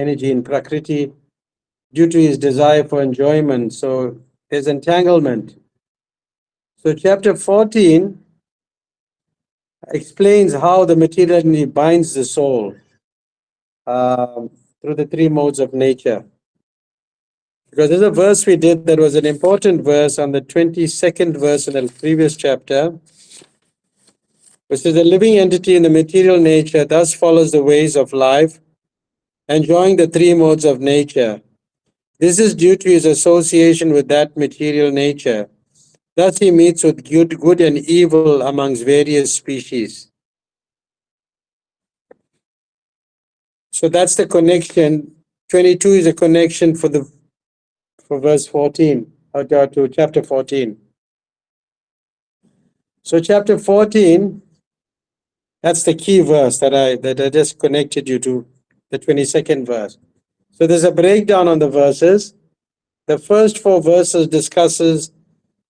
energy in Prakriti due to his desire for enjoyment. So there's entanglement. So chapter 14 explains how the material energy binds the soul through the three modes of nature. Because there's a verse we did that was an important verse on the 22nd verse in the previous chapter, which is the living entity in the material nature thus follows the ways of life, enjoying the three modes of nature. This is due to his association with that material nature. Thus he meets with good and evil amongst various species. So that's the connection. 22 is a connection for verse 14, or to chapter 14. So chapter 14, that's the key verse that I just connected you to, the 22nd verse. So there's a breakdown on the verses. The first four verses discusses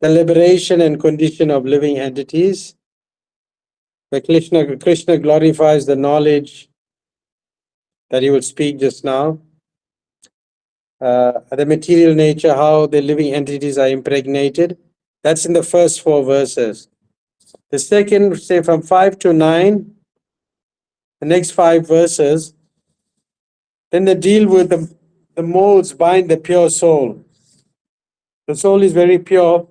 the liberation and condition of living entities. Where Krishna glorifies the knowledge that he will speak just now. The material nature, how the living entities are impregnated. That's in the first four verses. The second, say from 5 to 9, the next 5 verses, then they deal with the modes bind the pure soul. The soul is very pure,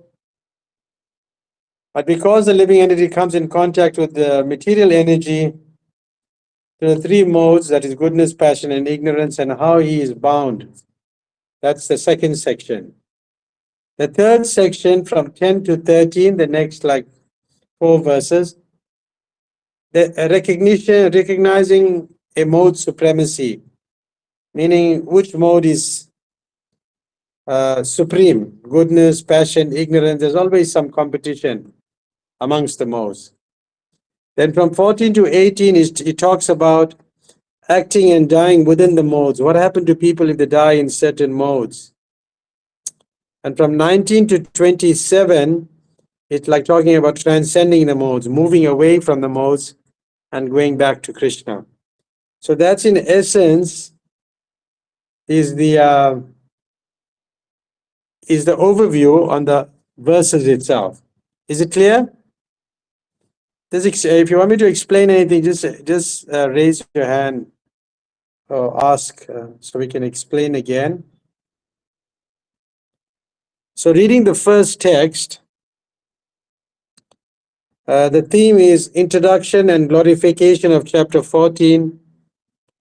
but because the living entity comes in contact with the material energy, there are 3 modes, that is goodness, passion, and ignorance, and how he is bound. That's the second section. The third section from 10 to 13, the next 4 verses, the recognizing a mode supremacy, meaning which mode is supreme, goodness, passion, ignorance. There's always some competition amongst the modes. Then from 14 to 18, it talks about acting and dying within the modes. What happened to people if they die in certain modes? And from 19 to 27, it's like talking about transcending the modes, moving away from the modes and going back to Krishna. So that's in essence is the overview on the verses itself. Is it clear? If you want me to explain anything, just raise your hand or ask so we can explain again. So reading the first text, the theme is introduction and glorification of chapter 14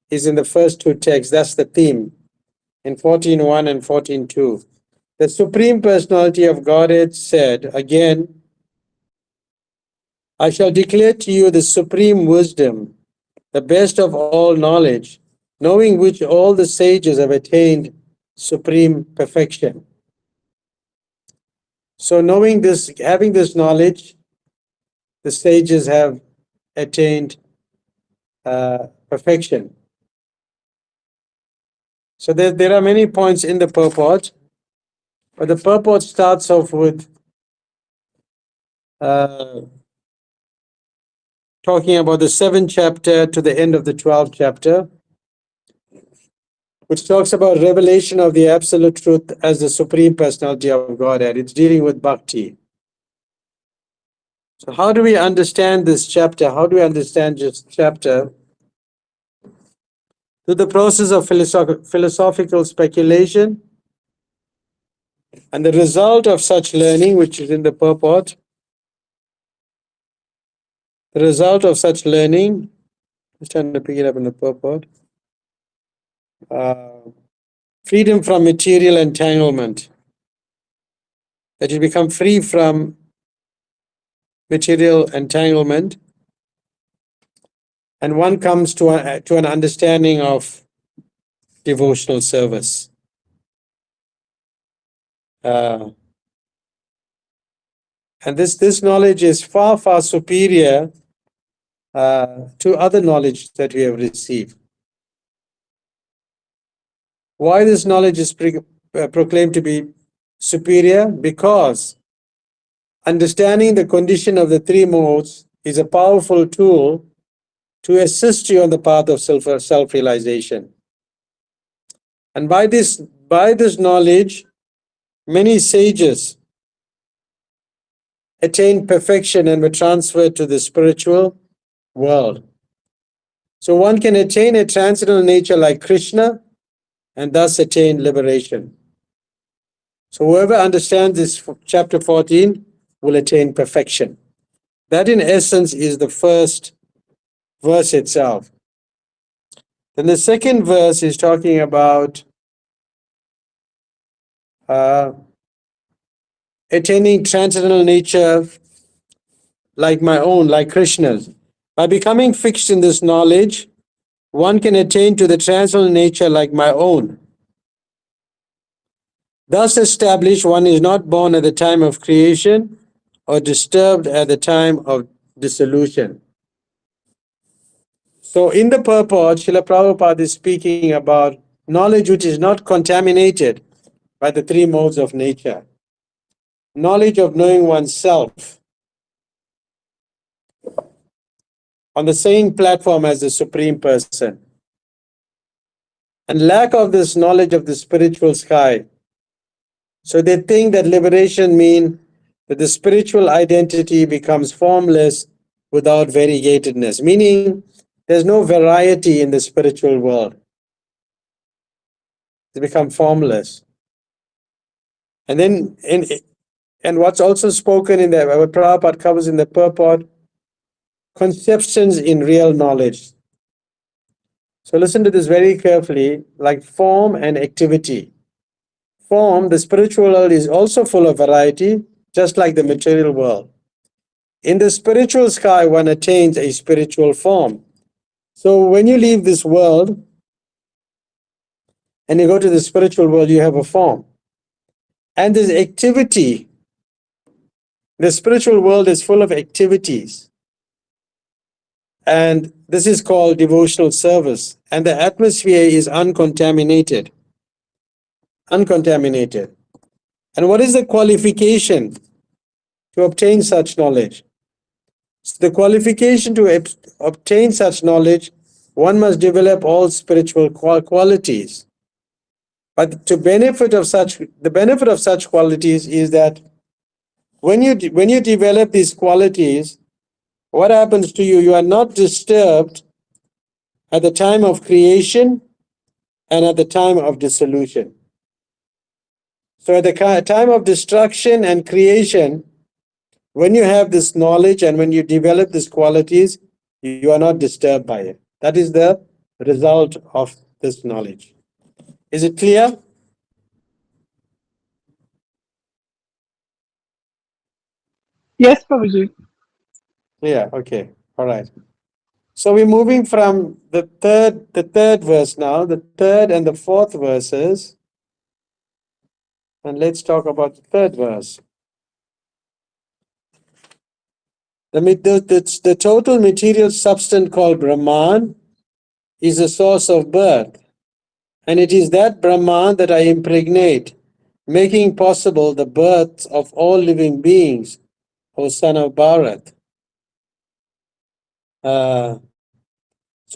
is in the first 2 texts. That's the theme in 14.1 and 14.2. The Supreme Personality of Godhead said, again, I shall declare to you the supreme wisdom, the best of all knowledge, knowing which all the sages have attained supreme perfection. So knowing this, having this knowledge, the sages have attained perfection. So there are many points in the purport, but the purport starts off with talking about the 7th chapter to the end of the 12th chapter, which talks about revelation of the absolute truth as the Supreme Personality of Godhead. It's dealing with bhakti. So how do we understand this chapter? How do we understand this chapter? Through the process of philosophical speculation, and the result of such learning, which is in the purport, the result of such learning, just trying to pick it up in the purport, freedom from material entanglement, that you become free from material entanglement, and one comes to an understanding of devotional service. And this knowledge is far, far superior to other knowledge that we have received. Why this knowledge is proclaimed to be superior? Because understanding the condition of the 3 modes is a powerful tool to assist you on the path of self-realization. And by this knowledge, many sages attained perfection and were transferred to the spiritual world. So one can attain a transcendental nature like Krishna and thus attain liberation. So whoever understands this chapter 14 will attain perfection. That in essence is the first verse itself. Then the second verse is talking about attaining transcendental nature like my own, like Krishna's. By becoming fixed in this knowledge, one can attain to the transcendental nature like my own. Thus established, one is not born at the time of creation or disturbed at the time of dissolution. So in the purport, Srila Prabhupada is speaking about knowledge which is not contaminated by the three modes of nature. Knowledge of knowing oneself on the same platform as the Supreme Person. And lack of this knowledge of the spiritual sky. So they think that liberation means that the spiritual identity becomes formless without variegatedness, meaning there's no variety in the spiritual world. They become formless. And then, and what's also spoken in the, what Prabhupada covers in the purport, conceptions in real knowledge. So listen to this very carefully, like form and activity. Form, the spiritual world is also full of variety, just like the material world. In the spiritual sky, one attains a spiritual form. So when you leave this world and you go to the spiritual world, you have a form. And there's activity. The spiritual world is full of activities. And this is called devotional service. And the atmosphere is uncontaminated. Uncontaminated. And what is the qualification to obtain such knowledge? So the qualification to obtain such knowledge, one must develop all spiritual qualities. But the benefit of such qualities is that when you develop these qualities, what happens to you? You are not disturbed at the time of creation and at the time of dissolution. So at the time of destruction and creation, when you have this knowledge and when you develop these qualities, you are not disturbed by it. That is the result of this knowledge. Is it clear? Yes, Prabhuji. Yeah, okay. All right. So we're moving from the third verse now, the third and the fourth verses. And let's talk about the third verse. The total material substance called Brahman is a source of birth. And it is that Brahman that I impregnate, making possible the birth of all living beings, O son of Bharat. So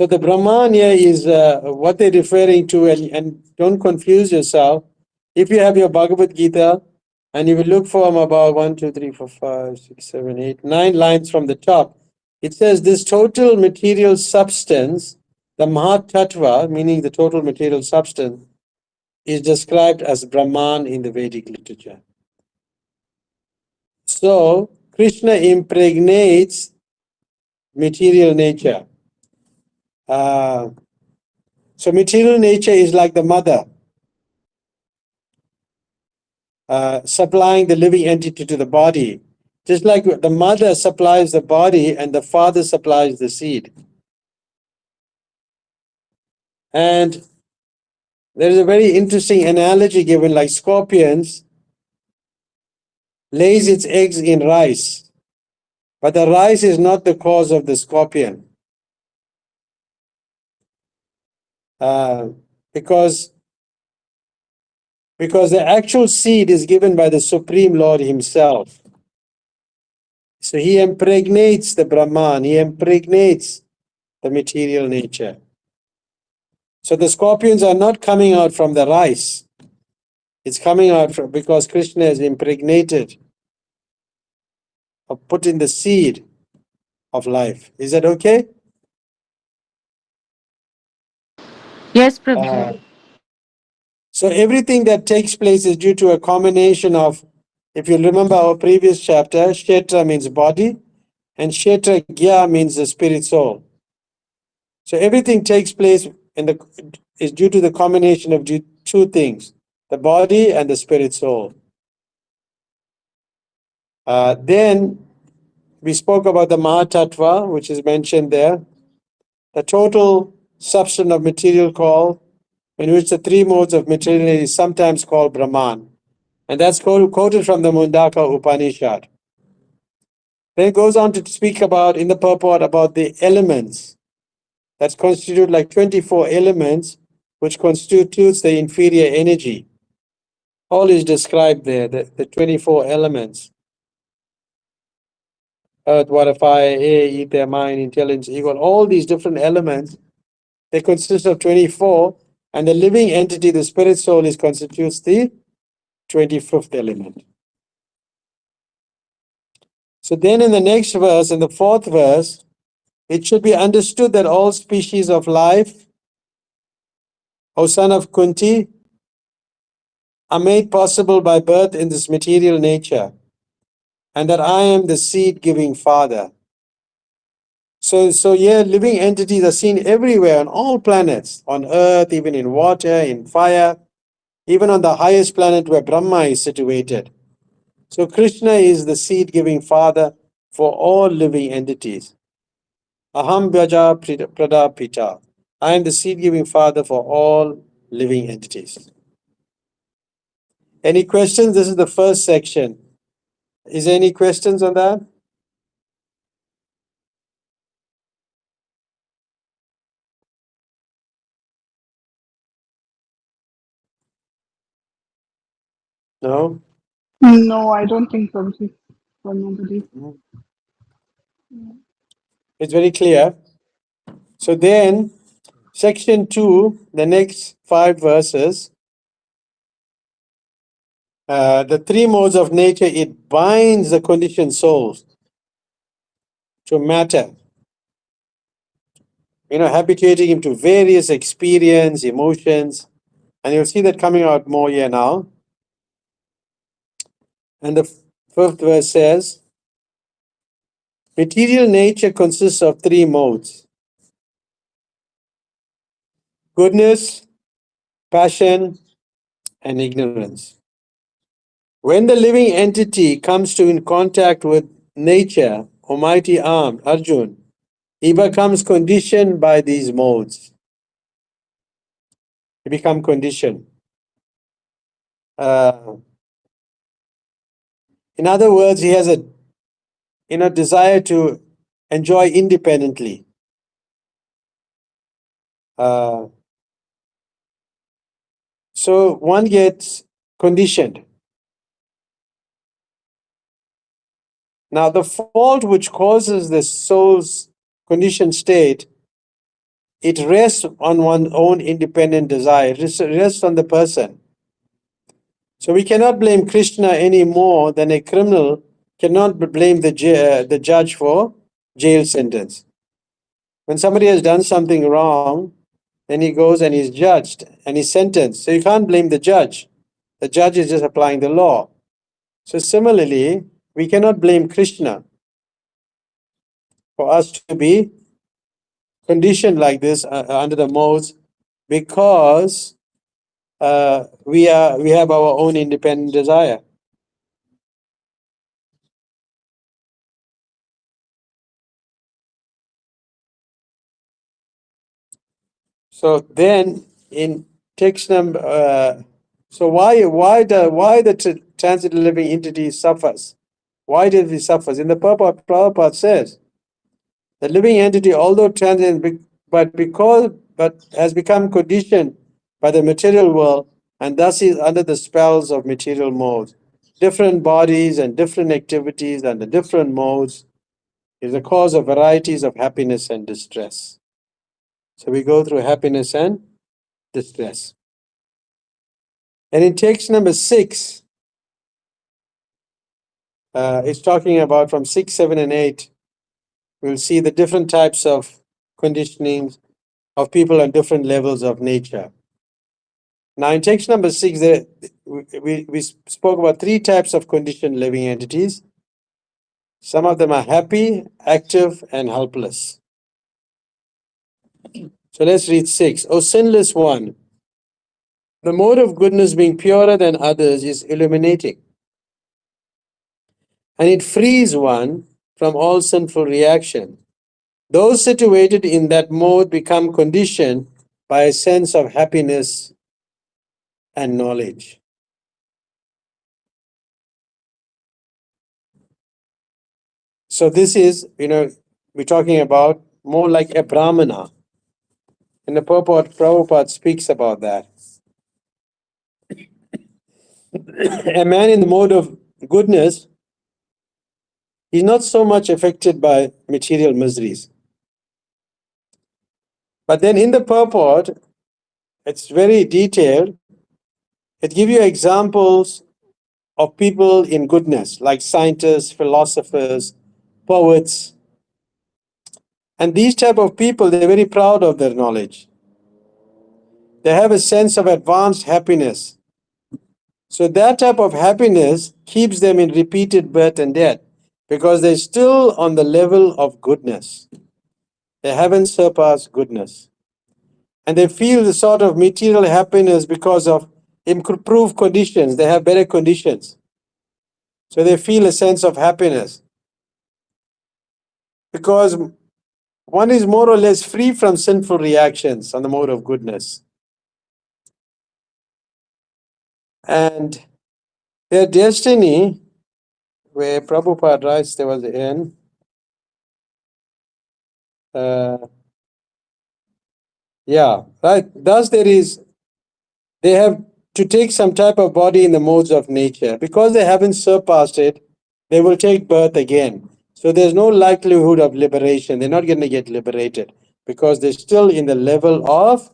the Brahman here is what they're referring to, and don't confuse yourself. If you have your Bhagavad Gita, and you will look for about 1, 2, 3, 4, 5, 6, 7, 8, 9 lines from the top, it says this total material substance, the Mahatattva, meaning the total material substance, is described as Brahman in the Vedic literature. So Krishna impregnates material nature. So material nature is like the mother, supplying the living entity to the body. Just like the mother supplies the body and the father supplies the seed. And there is a very interesting analogy given, like scorpions lays its eggs in rice, but the rice is not the cause of the scorpion. Because the actual seed is given by the Supreme Lord Himself. So He impregnates the Brahman, He impregnates the material nature. So the scorpions are not coming out from the rice. It's coming out from, because Krishna has impregnated or put in the seed of life. Is that okay? Yes, Prabhuji. So everything that takes place is due to a combination of, if you remember our previous chapter, Kshetra means body, and Kshetra Gya means the spirit soul. So everything takes place is due to the combination of two things, the body and the spirit soul. Then we spoke about the Mahatattva, which is mentioned there, the total substance of material called, in which the three modes of material is sometimes called Brahman. And that's quoted from the Mundaka Upanishad. Then it goes on to speak about, in the purport, about the elements that constitute like 24 elements, which constitutes the inferior energy. All is described there, the 24 elements. Earth, water, fire, air, ether, mind, intelligence, ego, all these different elements, they consist of 24, and the living entity, the spirit soul, constitutes the 25th element. So then in the next verse, in the 4th verse, it should be understood that all species of life, O son of Kunti, are made possible by birth in this material nature, and that I am the seed-giving father. So here, living entities are seen everywhere on all planets, on earth, even in water, in fire, even on the highest planet where Brahma is situated. So Krishna is the seed-giving father for all living entities. Aham Bhaja Prada Pita. I am the seed-giving father for all living entities. Any questions? This is the first section. Is there any questions on that? No? No, I don't think so, Prabhuji. For nobody. It's very clear. So then, section 2, the next 5 verses, the three modes of nature, it binds the conditioned souls to matter, habituating him to various experience, emotions, and you'll see that coming out more here now. And the 5th verse says, material nature consists of 3 modes: goodness, passion, and ignorance. When the living entity comes to in contact with nature, Almighty Arm, Arjun, he becomes conditioned by these modes. He becomes conditioned. In other words, he has a desire to enjoy independently. So one gets conditioned. Now, the fault which causes the soul's conditioned state, it rests on one's own independent desire. It rests on the person. So we cannot blame Krishna any more than a criminal cannot blame the judge for jail sentence. When somebody has done something wrong, then he goes and he's judged and he's sentenced. So you can't blame the judge. The judge is just applying the law. So similarly, we cannot blame Krishna for us to be conditioned like this under the modes, because we have our own independent desire. So then in text number, so why the transit living entity suffers? Why did he suffers? In the Prabhupada says, the living entity, although transient, but has become conditioned by the material world, and thus is under the spells of material modes. Different bodies and different activities and the different modes is the cause of varieties of happiness and distress. So we go through happiness and distress. And in text number 6, it's talking about from 6, 7, and 8, we'll see the different types of conditionings of people on different levels of nature. Now, in text number 6, we spoke about 3 types of conditioned living entities. Some of them are happy, active, and helpless. So let's read 6. O sinless one, the mode of goodness being purer than others is illuminating, and it frees one from all sinful reaction. Those situated in that mode become conditioned by a sense of happiness and knowledge. So this is, we're talking about more like a Brahmana. And the Prabhupada speaks about that. A man in the mode of goodness, he's not so much affected by material miseries. But then in the purport, it's very detailed. It gives you examples of people in goodness, like scientists, philosophers, poets. And these type of people, they're very proud of their knowledge. They have a sense of advanced happiness. So that type of happiness keeps them in repeated birth and death because they're still on the level of goodness. They haven't surpassed goodness. And they feel the sort of material happiness because of improved conditions. They have better conditions. So they feel a sense of happiness. Because one is more or less free from sinful reactions on the mode of goodness. And their destiny, where Prabhupada writes, there was the end. Right. Thus they have to take some type of body in the modes of nature. Because they haven't surpassed it, they will take birth again. So there's no likelihood of liberation. They're not going to get liberated because they're still in the level of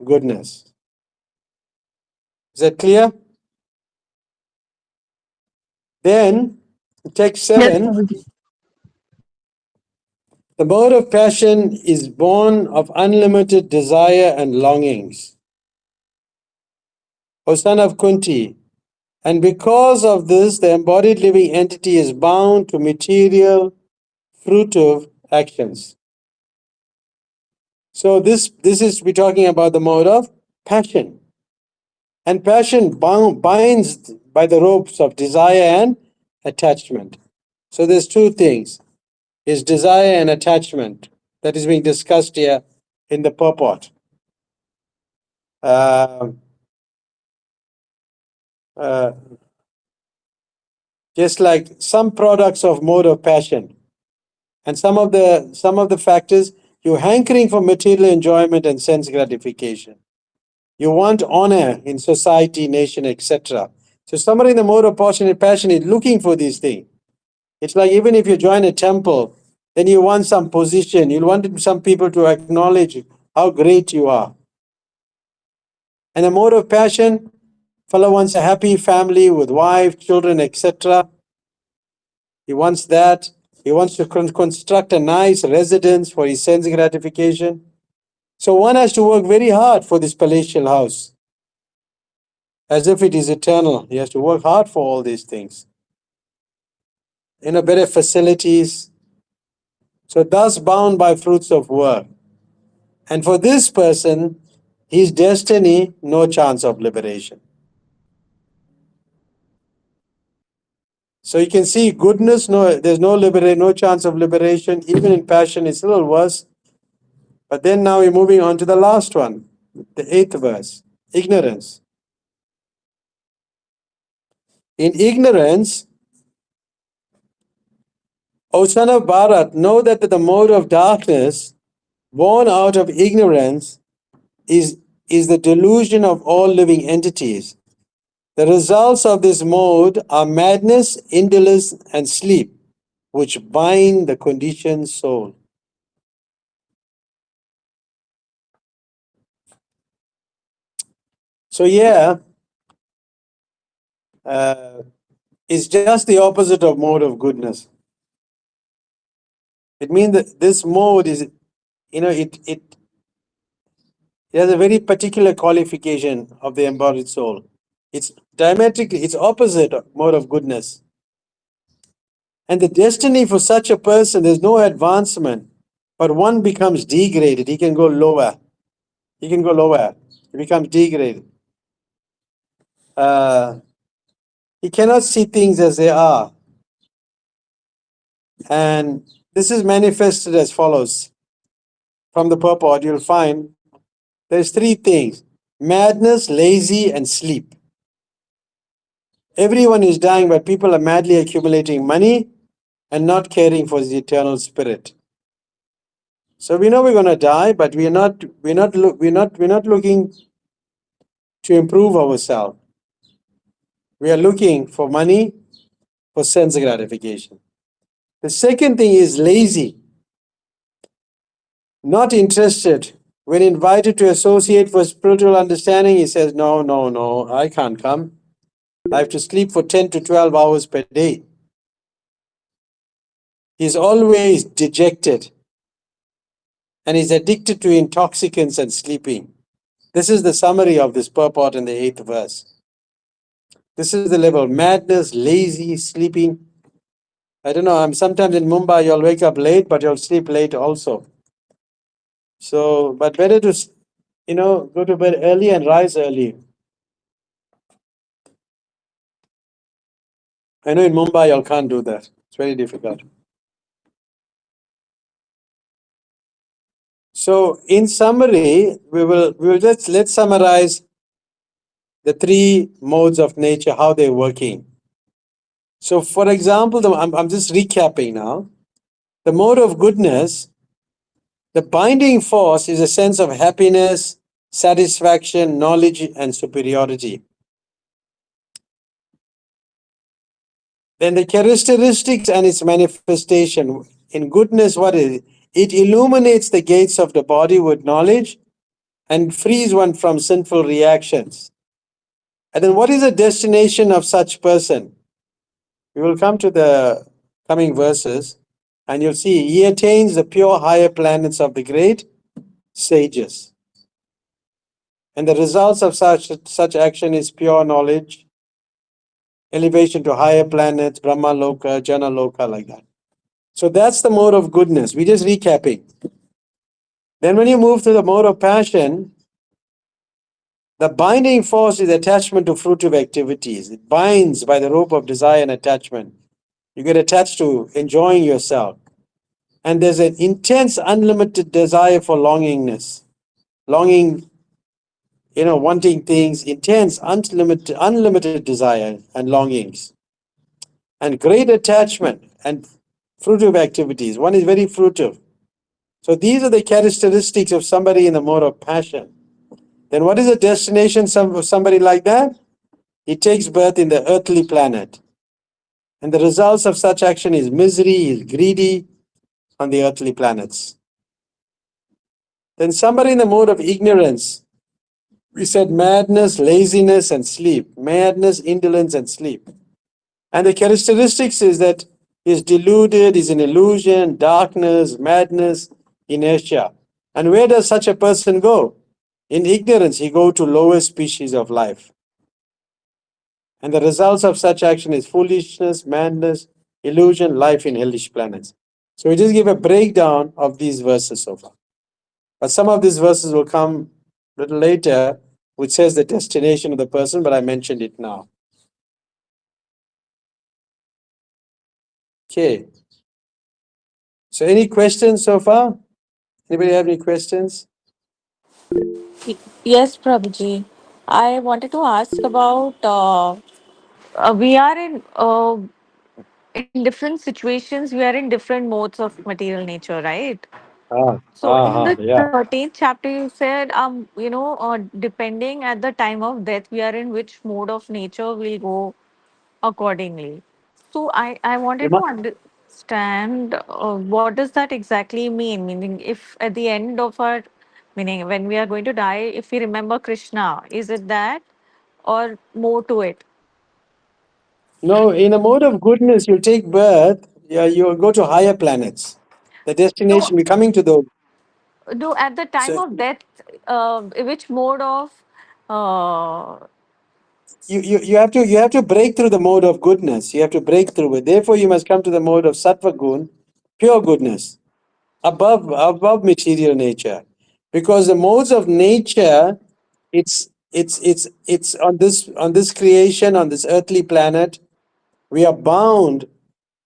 goodness. Is that clear? Then, text 7, Prabhuji. the mode of passion is born of unlimited desire and longings. O son of Kunti, and because of this, the embodied living entity is bound to material, fruitive actions. So this is, we're talking about the mode of passion. And passion binds by the ropes of desire and attachment. So there's 2 things. Is desire and attachment that is being discussed here in the purport. Just like some products of mode of passion, and some of the factors, you're hankering for material enjoyment and sense gratification. You want honor in society, nation, etc. So somebody in the mode of passion is looking for these things. It's like even if you join a temple, then you want some position. You want some people to acknowledge how great you are. And the mode of passion, fellow wants a happy family with wife, children, etc. He wants that. He wants to construct a nice residence for his sense gratification. So one has to work very hard for this palatial house, as if it is eternal. He has to work hard for all these things. Better facilities. So thus bound by fruits of work. And for this person, his destiny, no chance of liberation. So you can see goodness, there's no chance of liberation. Even in passion, it's a little worse. But then now we're moving on to the last one, the 8th verse, ignorance. In ignorance, O son of Bharat, know that the mode of darkness born out of ignorance is the delusion of all living entities. The results of this mode are madness, indolence, and sleep, which bind the conditioned soul. So yeah, uh, it's just the opposite of mode of goodness. It means that this mode is, it has a very particular qualification of the embodied soul. It's diametrically, it's opposite of mode of goodness. And the destiny for such a person, there's no advancement, but one becomes degraded. He can go lower. He can go lower. He becomes degraded. Uh, he cannot see things as they are. And this is manifested as follows. From the purport, you'll find there's three things: madness, lazy, and sleep. Everyone is dying, but people are madly accumulating money and not caring for the eternal spirit. So we know we're going to die, but we're not looking to improve ourselves. We are looking for money, for sense gratification. The second thing is lazy, not interested. When invited to associate for spiritual understanding, he says, no, no, no, I can't come. I have to sleep for 10 to 12 hours per day. He's always dejected and is addicted to intoxicants and sleeping. This is the summary of this purport in the 8th verse. This is the level: madness, lazy, sleeping. I don't know, I'm sometimes in Mumbai, you'll wake up late, but you'll sleep late also. So, but better to, go to bed early and rise early. I know in Mumbai, you can't do that. It's very difficult. So, in summary, we will just let's summarize the three modes of nature, how they're working. So, for example, I'm just recapping now. The mode of goodness, the binding force is a sense of happiness, satisfaction, knowledge, and superiority. Then the characteristics and its manifestation. In goodness, what is it? It illuminates the gates of the body with knowledge and frees one from sinful reactions. And then what is the destination of such person? We will come to the coming verses and you'll see he attains the pure higher planets of the great sages. And the results of such action is pure knowledge, elevation to higher planets, Brahma Loka, Jana Loka, like that. So that's the mode of goodness. We're just recapping. Then when you move to the mode of passion, the binding force is attachment to fruitive activities. It binds by the rope of desire and attachment. You get attached to enjoying yourself. And there's an intense, unlimited desire for longingness. Longing, wanting things, intense, unlimited desire and longings. And great attachment and fruitive activities. One is very fruitive. So these are the characteristics of somebody in the mode of passion. Then what is the destination of somebody like that? He takes birth in the earthly planet. And the results of such action is misery, is greedy on the earthly planets. Then somebody in the mode of ignorance, we said madness, laziness, and sleep. Madness, indolence, and sleep. And the characteristics is that is deluded, is an illusion, darkness, madness, inertia. And where does such a person go? In ignorance, he go to lower species of life. And the results of such action is foolishness, madness, illusion, life in hellish planets. So we just give a breakdown of these verses so far. But some of these verses will come a little later, which says the destination of the person, but I mentioned it now. Okay. So any questions so far? Anybody have any questions? Yes, Prabhuji. I wanted to ask about we are in different situations, we are in different modes of material nature, right? So in the Yeah. 13th chapter, you said, depending at the time of death, we are in which mode of nature we'll go accordingly. So I You wanted to mu- understand what does that exactly mean? Meaning, if at the end of our Meaning, when we are going to die, if we remember Krishna, is it that or more to it? No, in a mode of goodness, you take birth, yeah, you go to higher planets. The No, destination, we're coming to those. do at the time So of death, which mode of uh, you have to break through the mode of goodness. You have to break through it. Therefore, you must come to the mode of sattva gun, pure goodness, above material nature. Because the modes of nature, it's on this creation, on this earthly planet, we are bound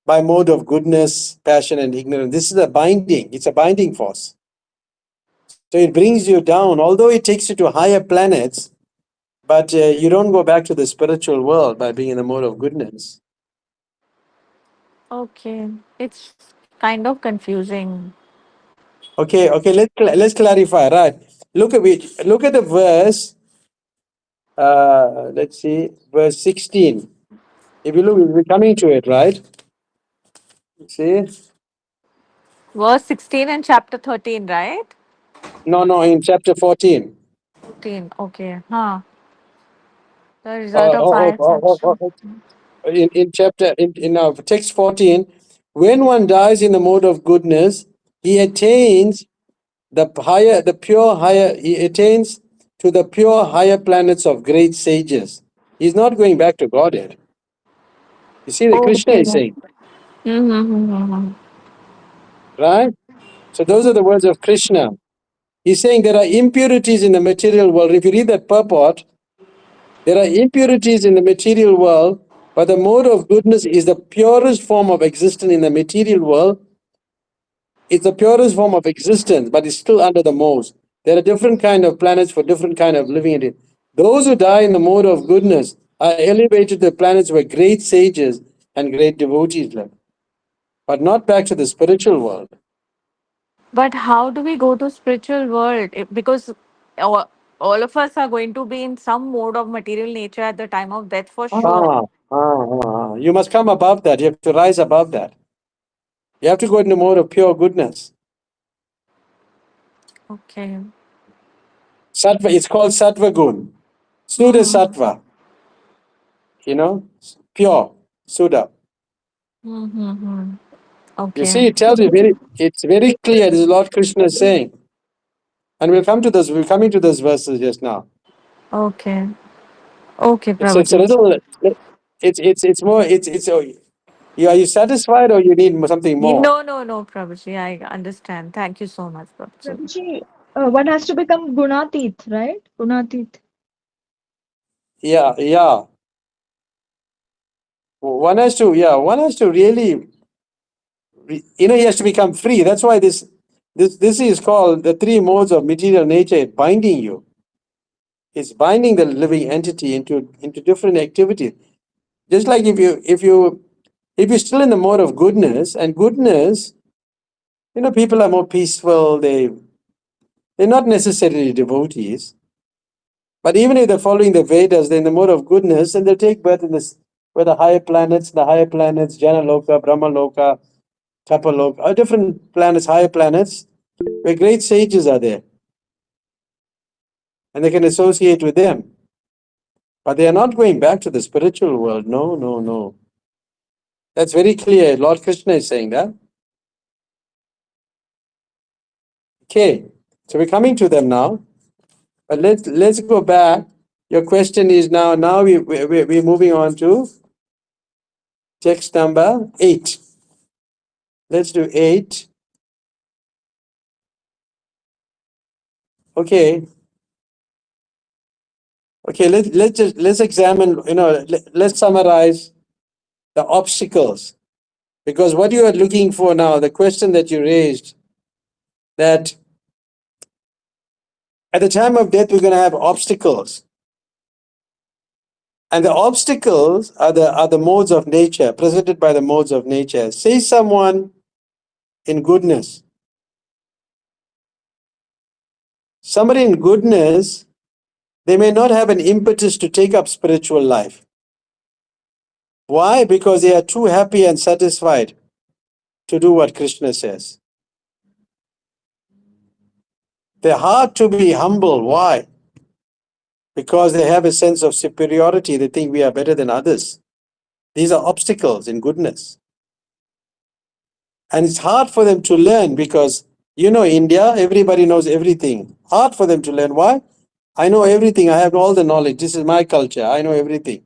by mode of goodness, passion, and ignorance. This is a binding, it's a binding force. So it brings you down, although it takes you to higher planets, but you don't go back to the spiritual world by being in the mode of goodness. okay, it's kind of confusing. Okay, let's clarify, right? Look at the verse, let's see, verse 16. If you look, we're coming to it, right? See? Verse 16 and chapter 13, right? No, in chapter 14. 14, okay. Huh. The result Uh, of oh, my oh, oh, oh, action. oh, in chapter in text 14, when one dies in the mode of goodness, he attains the pure higher, he attains to the pure higher planets of great sages. He's not going back to Godhead. You see, the Krishna Okay. is saying, Mm-hmm. right? So those are the words of Krishna. He's saying there are impurities in the material world. If you read that purport, there are impurities in the material world, but the mode of goodness is the purest form of existence in the material world. It's the purest form of existence, but it's still under the most. There are different kind of planets for different kind of living in it. Those who die in the mode of goodness are elevated to the planets where great sages and great devotees live, but not back to the spiritual world. But how do we go to spiritual world? Because all of us are going to be in some mode of material nature at the time of death for sure. You must come above that. You have to rise above that. You have to go into the mode of pure goodness. Okay. Sattva, it's called sattva gun. Suda sattva, pure, Suda. Mm-hmm. You Okay. see, it's very clear. This is Lord Krishna is saying. And we'll come to this, we're coming to those verses just now. Okay. Okay, It's a Prabhuji. little, it's more, are you satisfied or you need something more? No, Prabhuji. I understand. Thank you so much, Prabhuji. Prabhuji, one has to become Gunatit, right? Gunatit. Yeah. One has to really, he has to become free. That's why this is called the three modes of material nature binding you. It's binding the living entity into different activities. Just like if you're still in the mode of goodness, and goodness, people are more peaceful, they're not necessarily devotees, but even if they're following the Vedas, they're in the mode of goodness, and they take birth in this where the higher planets, Jana Loka, Brahma Loka, Tapaloka, are different planets, higher planets, where great sages are there, and they can associate with them. But they are not going back to the spiritual world. No. That's very clear. Lord Krishna is saying that. Okay, so we're coming to them now. But let's go back. Your question is now we're moving on to text number 8. Let's do 8. Okay. Okay, let's examine, let's summarize the obstacles. Because what you are looking for now, the question that you raised, that at the time of death we're going to have obstacles. And the obstacles are the modes of nature, presented by the modes of nature. Say someone in goodness. Somebody in goodness, they may not have an impetus to take up spiritual life. Why? Because they are too happy and satisfied to do what Krishna says. They're hard to be humble. Why? Because they have a sense of superiority. They think we are better than others. These are obstacles in goodness. And it's hard for them to learn because, India, everybody knows everything. Hard for them to learn. Why? I know everything. I have all the knowledge. This is my culture. I know everything.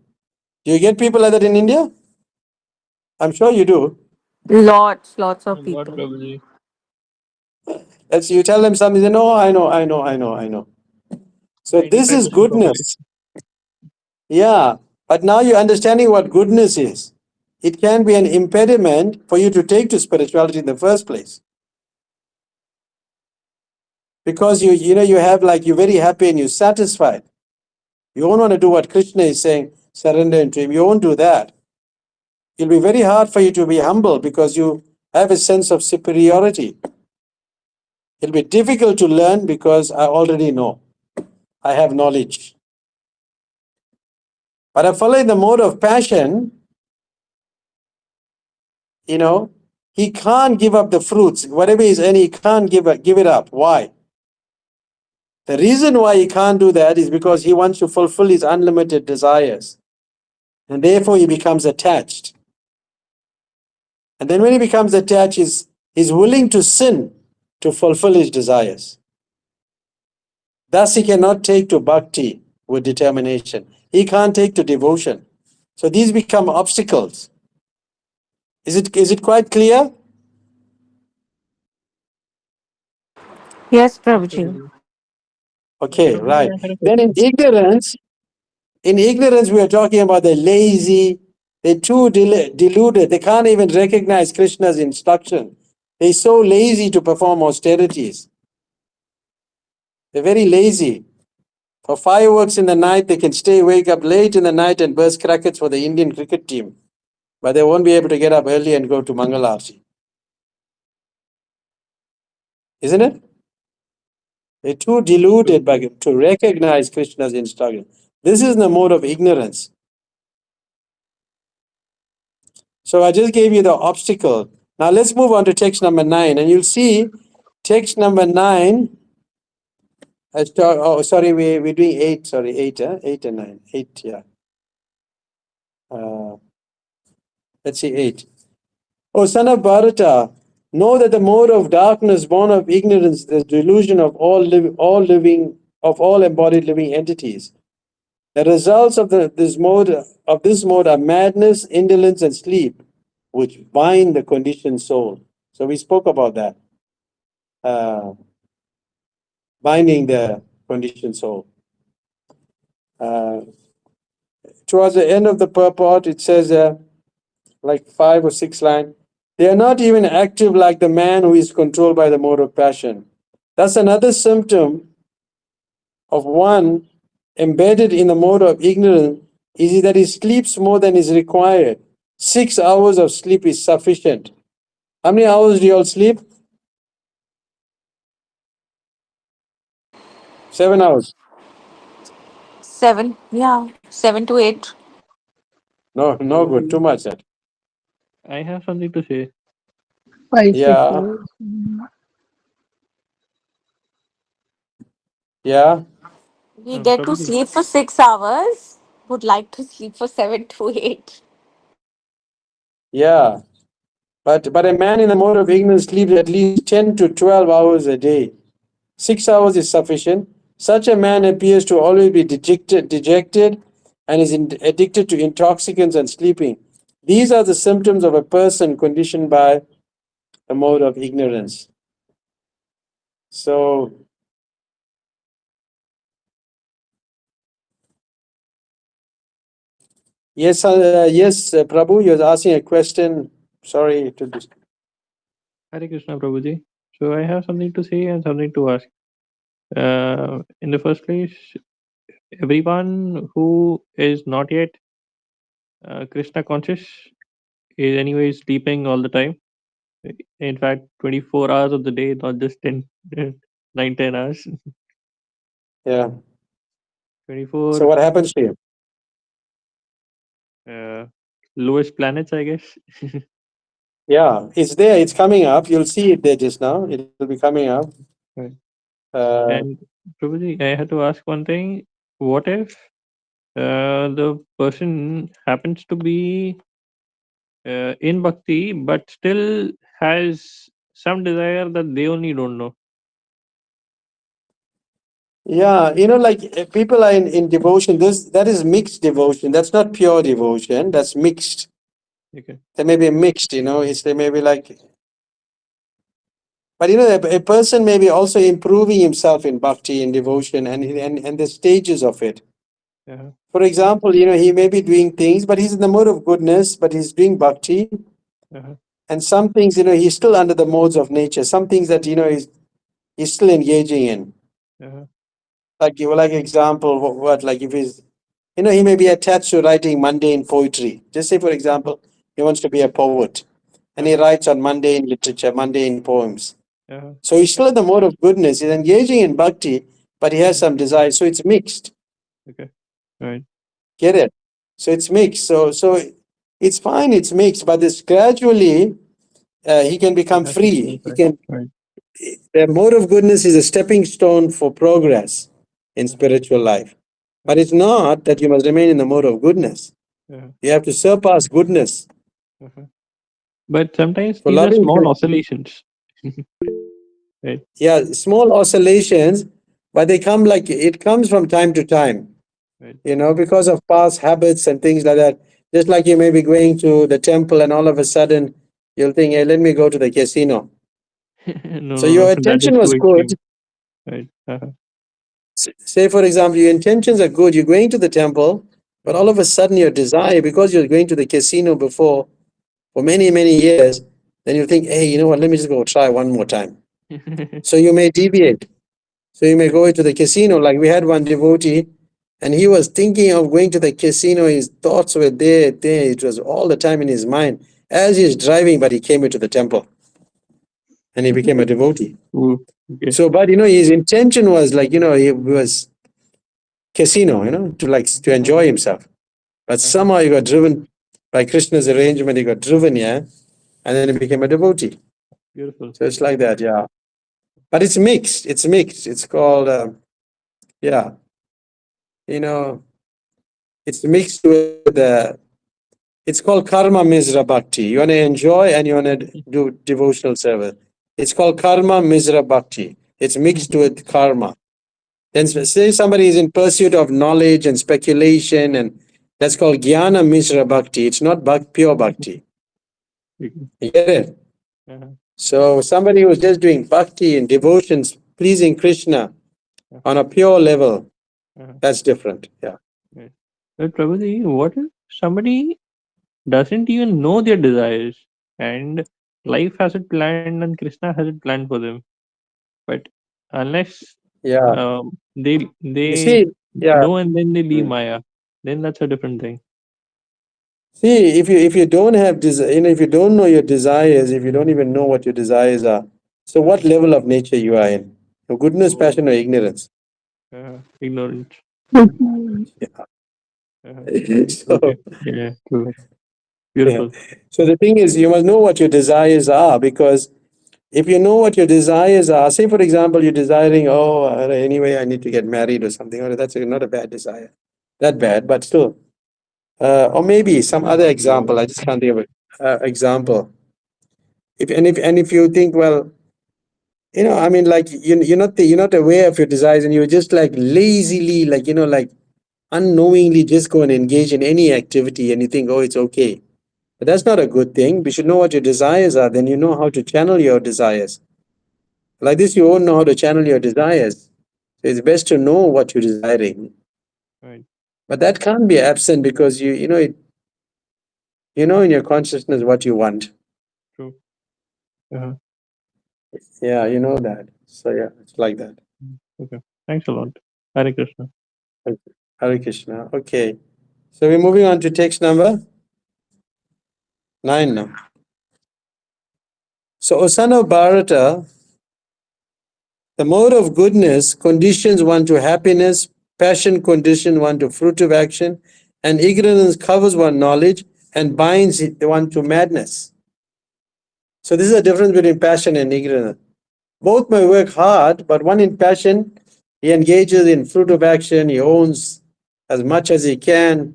Do you get people like that in India? I'm sure you do. Lots of What, people. Prabhuji? As you tell them something, they know, I know. So this is 95% probably. goodness. Yeah. But now you're understanding what goodness is. It can be an impediment for you to take to spirituality in the first place. Because you have you're very happy and you're satisfied. You won't want to do what Krishna is saying, surrender to him. You won't do that. It'll be very hard for you to be humble because you have a sense of superiority. It'll be difficult to learn because I already know. I have knowledge. But I follow in the mode of passion, he can't give up the fruits. Whatever he's earning, he can't give it up. Why? The reason why he can't do that is because he wants to fulfill his unlimited desires. And therefore he becomes attached. And then when he becomes attached, he's willing to sin to fulfill his desires. Thus he cannot take to bhakti with determination. He can't take to devotion. So these become obstacles. Is it quite clear? Yes, Yes, Prabhuji. Prabhuji. Okay, Prabhuji, right. I had a Then question. in ignorance we are talking about the lazy, they're too deluded. They can't even recognize Krishna's instruction. They're so lazy to perform austerities. They're very lazy. For fireworks in the night, they can wake up late in the night and burst crackers for the Indian cricket team. But they won't be able to get up early and go to Mangalarti. Isn't it? They're too deluded to recognize Krishna's instruction. This is the mode of ignorance. So I just gave you the obstacle. Now let's move on to text number 9. And you'll see text number 9. Sorry, we're doing 8. Sorry, 8, 8 and 9. 8, yeah. Let's see, 8. O son of Bharata, know that the mode of darkness born of ignorance, the delusion of all embodied living entities. The results of this mode are madness, indolence, and sleep, which bind the conditioned soul. So we spoke about that, binding the conditioned soul. Towards the end of the purport, it says, like 5 or 6 lines, they are not even active like the man who is controlled by the mode of passion. That's another symptom of one embedded in the mode of ignorance is that he sleeps more than is required. 6 hours of sleep is sufficient. How many hours do you all sleep? 7 hours. 7, yeah, 7 to 8. No good. Too much. That. I have something to say. 5, 6 Yeah. hours. Yeah. We get to Prabhuji, sleep for 6 hours. Would like to sleep for 7 to 8. Yeah. But a man in the mode of ignorance sleeps at least 10 to 12 hours a day. 6 hours is sufficient. Such a man appears to always be dejected and is addicted to intoxicants and sleeping. These are the symptoms of a person conditioned by a mode of ignorance. So, yes, Prabhu, you're asking a question. Sorry to disturb. Hare Krishna, Prabhuji. So I have something to say and something to ask. In the first place, everyone who is not yet Krishna conscious is anyway sleeping all the time. In fact, 24 hours of the day, not just 10, 9, 10 hours. Yeah. 24 So what happens to you? lowest planets, I guess. Yeah, it's there. It's coming up. You'll see it there just now. It will be coming up. Right. And Prabhuji, I had to ask one thing. What if the person happens to be in bhakti, but still has some desire that they only don't know? Yeah, like people are in devotion. That is mixed devotion. That's not pure devotion. That's mixed. Okay. There may be mixed. There may be like, but a person may be also improving himself in bhakti, in devotion, and the stages of it. Uh-huh. For example, he may be doing things, but he's in the mode of goodness, but he's doing bhakti. Uh-huh. And some things, he's still under the modes of nature. Some things that, he's still engaging in. Uh-huh. Like example, what like if he's, he may be attached to writing mundane poetry. Just say, for example, he wants to be a poet. And he writes on mundane literature, mundane poems. Uh-huh. So he's still in the mode of goodness. He's engaging in bhakti, but he has some desire. So it's mixed. Okay. Right. Get it? So it's mixed. So it's fine. It's mixed, but it's gradually he can become That's free. He right. can. Right. The mode of goodness is a stepping stone for progress in spiritual life, but it's not that you must remain in the mode of goodness. Uh-huh. You have to surpass goodness. Uh-huh. But sometimes For these are loving small Krishna, oscillations. Right. yeah, small oscillations, but it comes from time to time. Right. Because of past habits and things like that. Just like you may be going to the temple and all of a sudden you'll think, hey, let me go to the casino. No, So no, your no. That is attention was too good. extreme. Right. Uh-huh. Say, for example, your intentions are good. You're going to the temple, but all of a sudden your desire, because you're going to the casino before for many, many years, then you think, hey, you know what, let me just go try one more time. So you may deviate. So you may go to the casino. Like we had one devotee, and he was thinking of going to the casino. His thoughts were there. It was all the time in his mind as he's driving, but he came into the temple and he became a devotee. Ooh, okay. So, but his intention was like, he was casino, to enjoy himself. But somehow he got driven by Krishna's arrangement. He got driven, yeah, and then he became a devotee. Beautiful. So it's like that, yeah. But it's mixed. It's mixed. It's called, yeah, it's mixed with the. It's called karma misra bhakti. You want to enjoy and you want to do devotional service. It's called karma misra bhakti. It's mixed with karma. Then say somebody is in pursuit of knowledge and speculation, and that's called jnana misra bhakti. It's not pure bhakti. Okay. You get it? Uh-huh. So somebody who's just doing bhakti and devotions, pleasing Krishna on a pure level, that's different. Yeah. Right. But Prabhuji, what if somebody doesn't even know their desires and life has it planned and Krishna has it planned for them? But unless Yeah. they You see, yeah. know and then they leave Mm. Maya, then that's a different thing. See, if you don't have if you don't know your desires, if you don't even know what your desires are, so what level of nature you are in? Your goodness, passion, or ignorance? Ignorant. Yeah. So, Okay. Yeah. True. yeah. Beautiful. So the thing is, you must know what your desires are, because if you know what your desires are, say for example, you're desiring, oh, anyway, I need to get married or something, or that's not a bad desire, that bad, but still, or maybe some other example. I just can't think of an example. If you think, well, I mean, like you're not aware of your desires, and you're just like lazily, like like unknowingly just go and engage in any activity, and you think, oh, it's okay. But that's not a good thing. We should know what your desires are. Then you know how to channel your desires. Like this, you won't know how to channel your desires. So it's best to know what you're desiring. Right. But that can't be absent, because you know in your consciousness what you want. True. Uh-huh. Yeah, you know that. So yeah, it's like that. Okay. Thanks a lot. Hare Krishna. Hare Krishna. Okay. So we're moving on to text number 9 now. So Osana Bharata, the mode of goodness conditions one to happiness, passion conditions one to fruitive action, and ignorance covers one knowledge and binds one to madness. So this is the difference between passion and ignorance. Both may work hard, but one in passion, he engages in fruit of action, he owns as much as he can.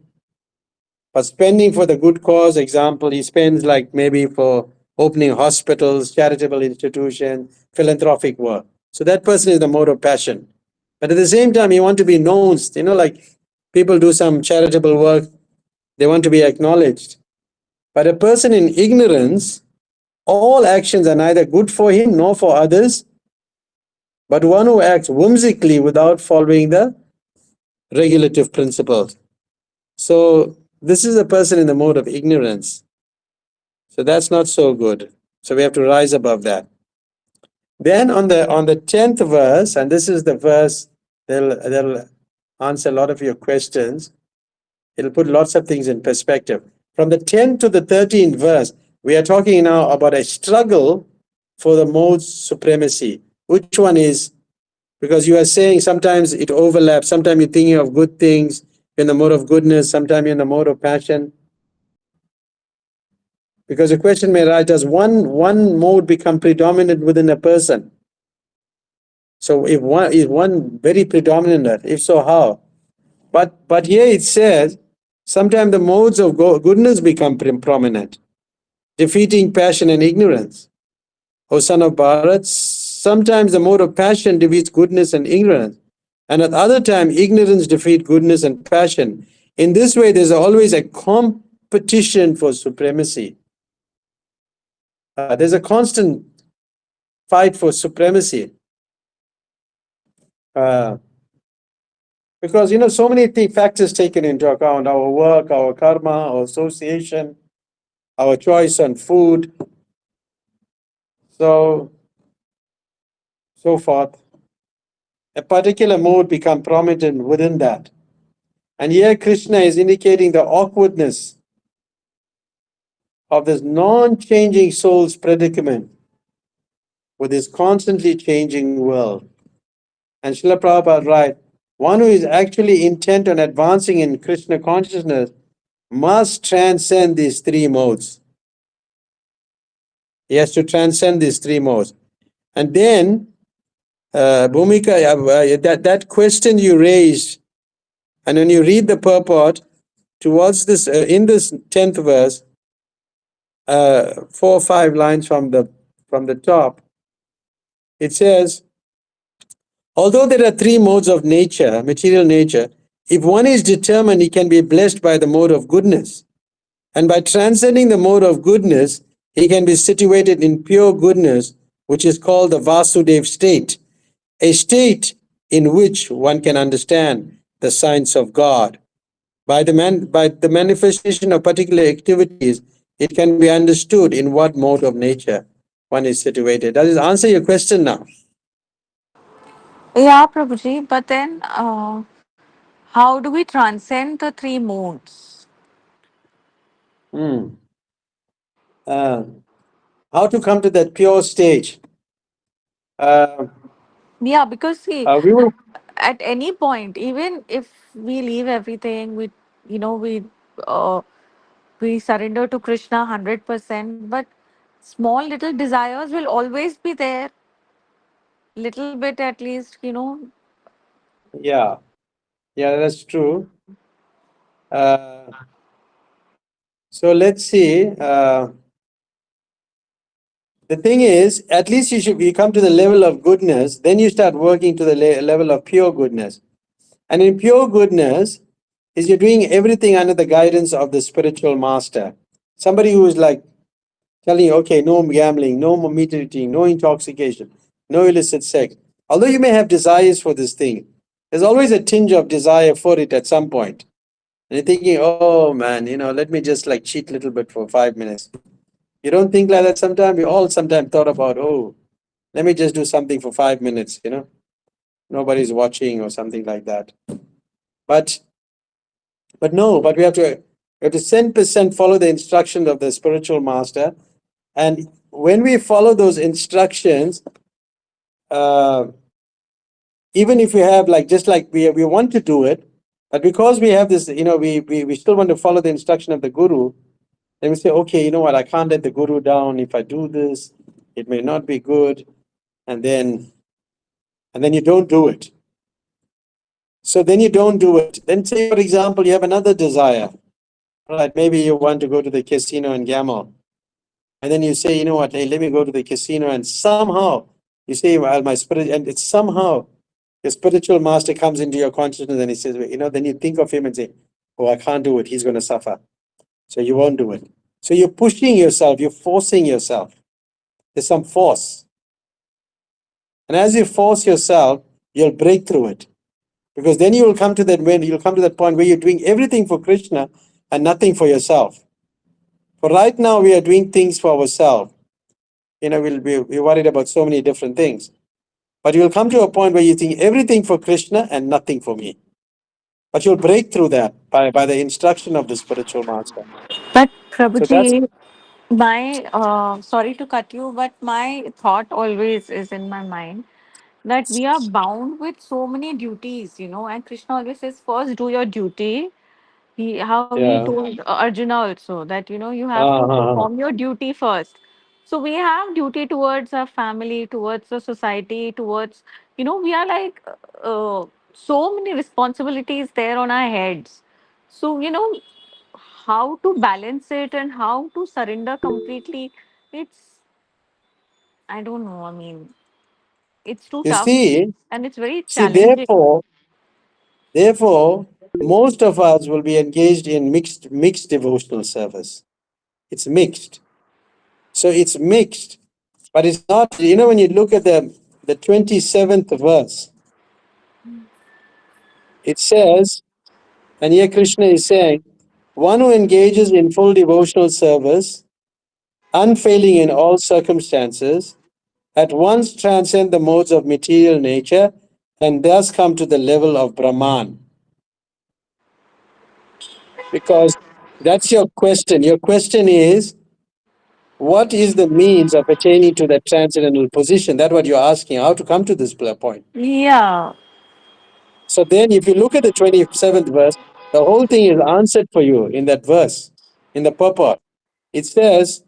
But spending for the good cause, example, he spends like maybe for opening hospitals, charitable institutions, philanthropic work. So that person is the mode of passion. But at the same time, you want to be known, like people do some charitable work, they want to be acknowledged. But a person in ignorance, all actions are neither good for him nor for others, but one who acts whimsically without following the regulative principles. So this is a person in the mode of ignorance. So that's not so good. So we have to rise above that. Then on the 10th verse, and this is the verse that'll answer a lot of your questions. It'll put lots of things in perspective. From the 10th to the 13th verse, we are talking now about a struggle for the mode's supremacy. Which one is? Because you are saying sometimes it overlaps. Sometimes you're thinking of good things in the mode of goodness. Sometimes you're in the mode of passion. Because the question may arise, does one mode become predominant within a person? So if one is one very predominant, if so, how? But here it says, sometimes the modes of goodness become prominent, defeating passion and ignorance. O son of Bharat, sometimes the mode of passion defeats goodness and ignorance, and at other time ignorance defeats goodness and passion. In this way, there's always a competition for supremacy. There's a constant fight for supremacy. Because, so many factors taken into account: our work, our karma, our association, our choice on food, so forth. A particular mode become prominent within that. And here Krishna is indicating the awkwardness of this non-changing soul's predicament with this constantly changing world. And Srila Prabhupada writes, one who is actually intent on advancing in Krishna consciousness must transcend these three modes. He has to transcend these three modes. And then, Bhumika, that question you raised, and when you read the purport towards this, in this 10th verse, 4 or 5 lines from the top, it says, although there are three modes of nature, material nature, if one is determined, he can be blessed by the mode of goodness. And by transcending the mode of goodness, he can be situated in pure goodness, which is called the Vasudev state, a state in which one can understand the science of God. By the manifestation of particular activities, it can be understood in what mode of nature one is situated. Does it answer your question now? Yeah, Prabhuji, but then how do we transcend the three modes? Hmm. How to come to that pure stage? Uh, Yeah, because see, we will. at any point, even if we leave everything, uh, we surrender to Krishna 100%, but small little desires will always be there, little bit at least. Yeah, that's true. Uh, so let's see. The thing is, at least you come to the level of goodness, then you start working to the level of pure goodness. And in pure goodness, is you're doing everything under the guidance of the spiritual master. Somebody who is like telling you, okay, no gambling, no meat eating, no intoxication, no illicit sex. Although you may have desires for this thing, there's always a tinge of desire for it at some point. And you're thinking, oh man, let me just like cheat a little bit for 5 minutes. You don't think like that sometimes? We all sometimes thought about, oh, let me just do something for 5 minutes, Nobody's watching or something like that. But no, but we have to 100% follow the instructions of the spiritual master. And when we follow those instructions, even if we have just like we want to do it, but because we have this, we still want to follow the instruction of the guru, then we say, okay, you know what, I can't let the guru down. If I do this, it may not be good. and then you don't do it. So then you don't do it. Then say, for example, you have another desire. Right, maybe you want to go to the casino and gamble. And then you say, you know what, hey, let me go to the casino, and somehow you say, well, my spirit, and it's somehow your spiritual master comes into your consciousness and he says, you know, then you think of him and say, oh, I can't do it. He's going to suffer. So you won't do it. So you're pushing yourself, you're forcing yourself. There's some force. And as you force yourself, you'll break through it. Because then you will come to that point where you're doing everything for Krishna and nothing for yourself. For right now, we are doing things for ourselves. You know, we're worried about so many different things. But you'll come to a point where you think everything for Krishna and nothing for me. But you'll break through that by the instruction of the spiritual master. But So that's, Prabhuji, my sorry to cut you, but my thought always is in my mind that we are bound with so many duties, and Krishna always says, first do your duty. How he yeah. told Arjuna also that you have to Uh-huh. perform your duty first. So we have duty towards our family, towards the society, towards we are like so many responsibilities there on our heads. So how to balance it and how to surrender completely. It's I don't know. I mean, it's too You tough and it's very see, challenging. therefore, most of us will be engaged in mixed devotional service. It's mixed. So it's mixed, but it's not, when you look at the 27th verse, it says, and here Krishna is saying, one who engages in full devotional service, unfailing in all circumstances, at once transcend the modes of material nature and thus come to the level of Brahman. Because that's your question. Your question is, what is the means of attaining to that transcendental position? That's what you're asking, how to come to this point. Yeah. So then, if you look at the 27th verse, the whole thing is answered for you in that verse, in the purport. It says,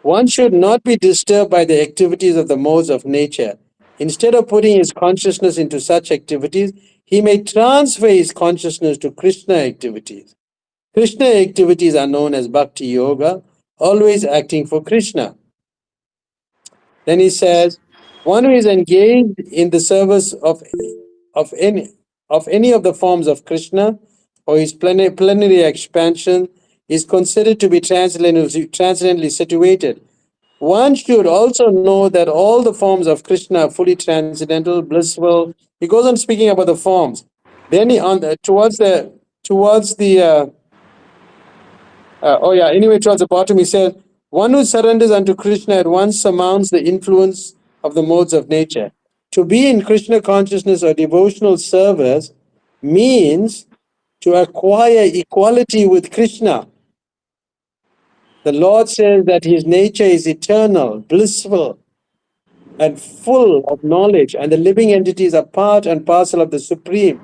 one should not be disturbed by the activities of the modes of nature. Instead of putting his consciousness into such activities, he may transfer his consciousness to Krishna activities. Krishna activities are known as Bhakti Yoga, always acting for Krishna. Then he says, one who is engaged in the service of any of the forms of Krishna or his plenary expansion is considered to be transcendently situated. One should also know that all the forms of Krishna are fully transcendental, blissful. He goes on speaking about the forms. Then towards the anyway, towards the bottom, he said, one who surrenders unto Krishna at once surmounts the influence of the modes of nature. To be in Krishna consciousness or devotional service means to acquire equality with Krishna. The Lord says that his nature is eternal, blissful, and full of knowledge, and the living entities are part and parcel of the Supreme,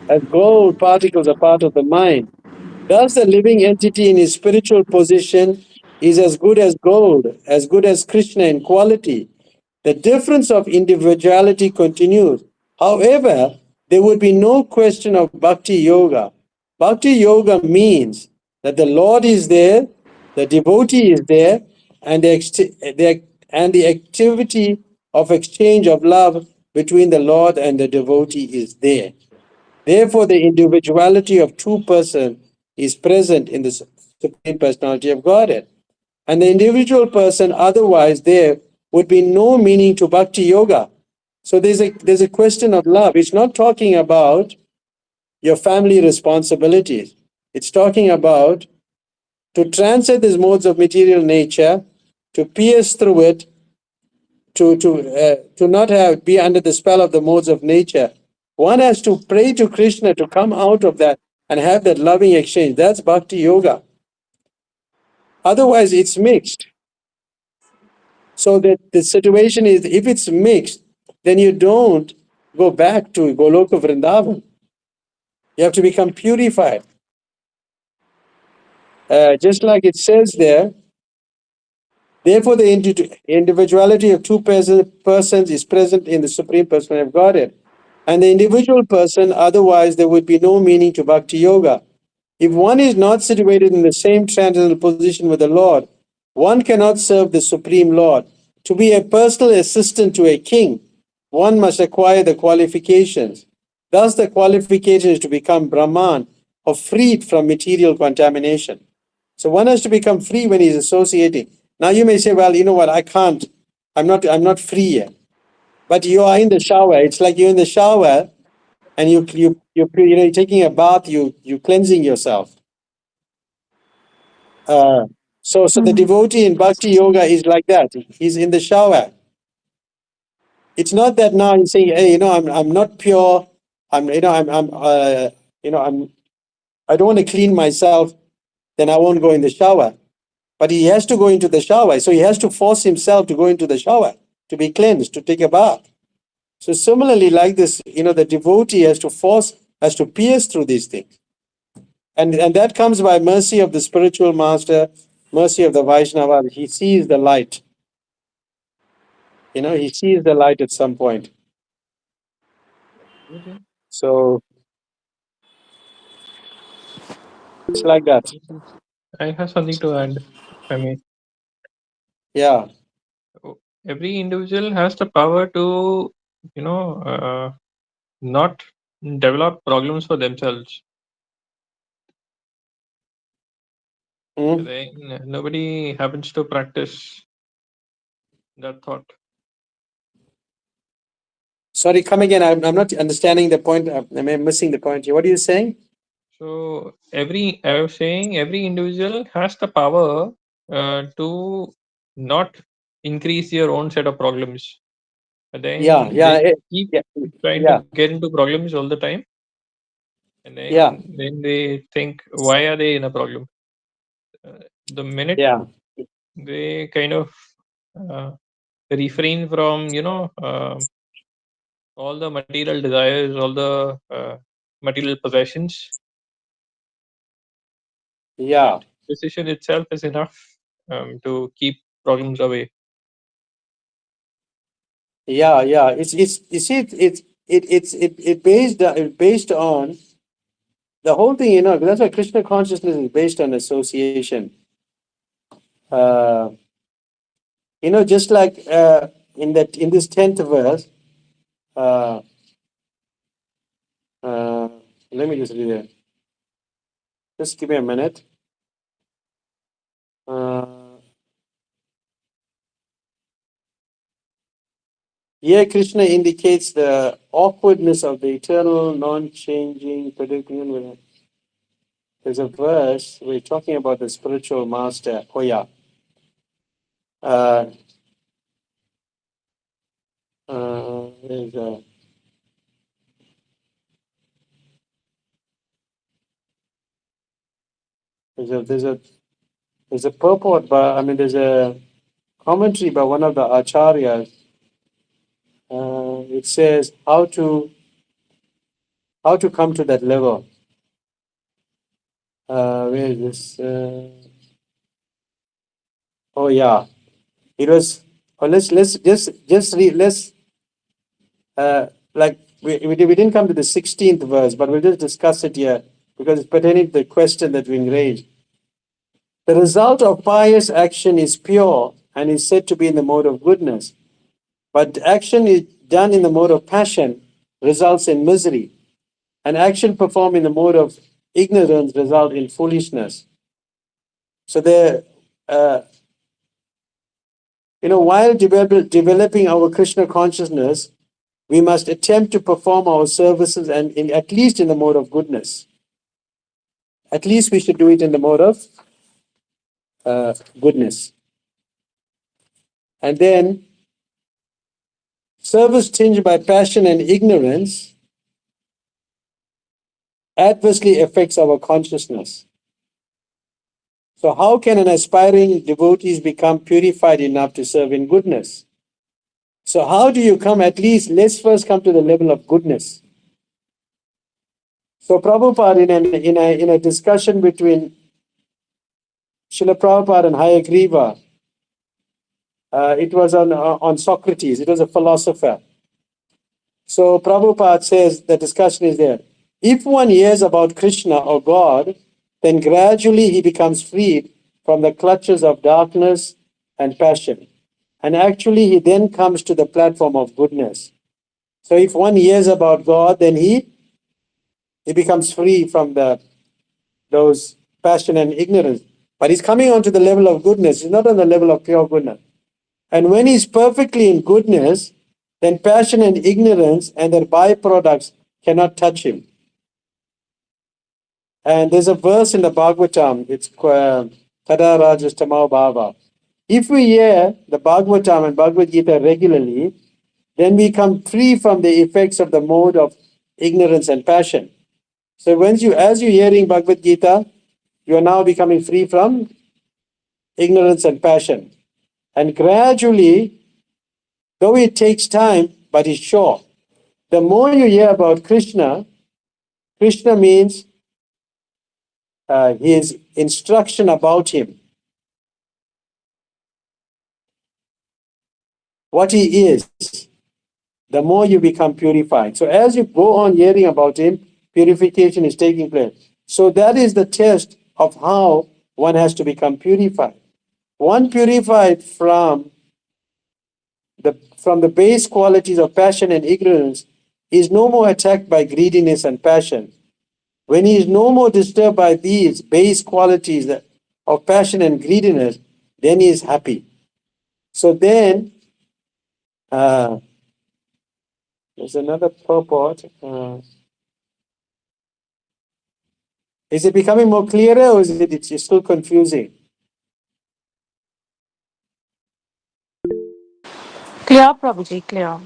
as gold particles are part of the mind. Thus, the living entity in his spiritual position is as good as gold, as good as Krishna in quality. The difference of individuality continues. However, there would be no question of bhakti yoga. Bhakti yoga means that the Lord is there, the devotee is there, and the activity of exchange of love between the Lord and the devotee is there. Therefore, the individuality of true person is present in the Supreme Personality of Godhead. And the individual person, otherwise, there would be no meaning to Bhakti Yoga. So there's a question of love. It's not talking about your family responsibilities. It's talking about to transcend these modes of material nature, to pierce through it, to not be under the spell of the modes of nature. One has to pray to Krishna to come out of that and have that loving exchange. That's Bhakti Yoga. Otherwise, it's mixed. So that the situation is, if it's mixed, then you don't go back to Goloka Vrindavan. You have to become purified. Just like it says there, Therefore, the individuality of two persons is present in the Supreme Personality of Godhead. And the individual person, otherwise there would be no meaning to Bhakti Yoga. If one is not situated in the same transcendental position with the Lord, one cannot serve the Supreme Lord. To be a personal assistant to a king, one must acquire the qualifications. Thus, the qualification is to become Brahman or freed from material contamination. So one has to become free when he's associating. Now you may say, well, you know what, I can't. I'm not free yet. But you are in the shower. It's like you're in the shower and you're taking a bath, you cleansing yourself. So the devotee in Bhakti Yoga is like that. He's in the shower. It's not that now he's saying, hey, I'm not pure. I don't want to clean myself. Then I won't go in the shower. But he has to go into the shower. So he has to force himself to go into the shower, to be cleansed, to take a bath. So similarly, like this, the devotee has to pierce through these things. And that comes by mercy of the spiritual master, mercy of the Vaishnava. He sees the light. He sees the light at some point. Okay. So it's like that. I have something to add. I mean, Yeah. every individual has the power to, not develop problems for themselves. Hmm? Nobody happens to practice that thought. Sorry, come again. I'm not understanding the point. I'm missing the point here. What are you saying? So I was saying every individual has the power to not increase your own set of problems. But then they keep trying to get into problems all the time. And then they think, why are they in a problem? The minute they kind of refrain from, all the material desires, all the material possessions, decision itself is enough to keep problems away. It's you see it based on the whole thing. That's why Krishna consciousness is based on association. Just like in this 10th verse. Let me just read it. Just give me a minute. Here, Krishna indicates the awkwardness of the eternal, non-changing, predicament. There's a verse we're talking about the spiritual master. Oh yeah. There's a purport, but there's a commentary by one of the acharyas. It says how to come to that level. Where is this? Oh yeah, it was. Oh, let's just read. Let's like we didn't come to the 16th verse, but we'll just discuss it here because it's pertaining to the question that we raised. The result of pious action is pure and is said to be in the mode of goodness, but action is done in the mode of passion results in misery, and action performed in the mode of ignorance result in foolishness. So while developing our Krishna consciousness, we must attempt to perform our services and at least in the mode of goodness. At least we should do it in the mode of goodness. And then service tinged by passion and ignorance adversely affects our consciousness. So how can an aspiring devotee become purified enough to serve in goodness? So how do you come? At least let's first come to the level of goodness. So Prabhupada in a discussion between Srila Prabhupada and Hayagriva, It was on Socrates. It was a philosopher. So Prabhupada says the discussion is there. If one hears about Krishna or God, then gradually he becomes freed from the clutches of darkness and passion. And actually he then comes to the platform of goodness. So if one hears about God, then he becomes free from those passion and ignorance. But he's coming onto the level of goodness. He's not on the level of pure goodness. And when he's perfectly in goodness, then passion and ignorance and their byproducts cannot touch him. And there's a verse in the Bhagavatam, it's Tada Rajastamao Bhava. If we hear the Bhagavatam and Bhagavad Gita regularly, then we come free from the effects of the mode of ignorance and passion. So as you're hearing Bhagavad Gita, you are now becoming free from ignorance and passion. And gradually, though it takes time, but it's sure. The more you hear about Krishna, Krishna means his instruction about him, what he is, the more you become purified. So as you go on hearing about him, purification is taking place. So that is the test of how one has to become purified. One purified from the base qualities of passion and ignorance is no more attacked by greediness and passion. When he is no more disturbed by these base qualities of passion and greediness, then he is happy. So then, there's another purport. Is it becoming more clearer, or is it's still confusing? Clear, Prabhuji, clear.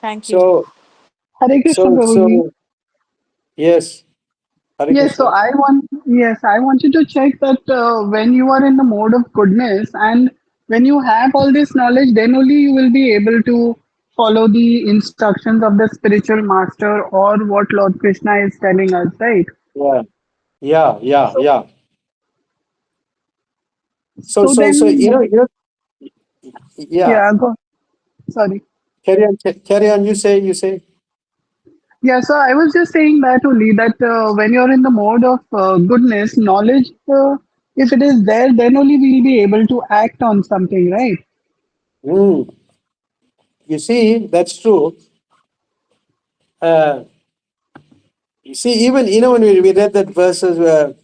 Thank you. So, Hare Krishna, Prabhuji. so yes, Hare Yes, so Krishna. I wanted to check that when you are in the mode of goodness and when you have all this knowledge, then only you will be able to follow the instructions of the spiritual master or what Lord Krishna is telling us, right? Yeah. So, So so, so, then, yeah. yeah, go. Sorry. Carry on. You say. Yeah, so I was just saying that only that when you're in the mode of goodness, knowledge, if it is there, then only we'll be able to act on something, right? Hmm. You see, that's true. Uh, you see, even when we read that verses where,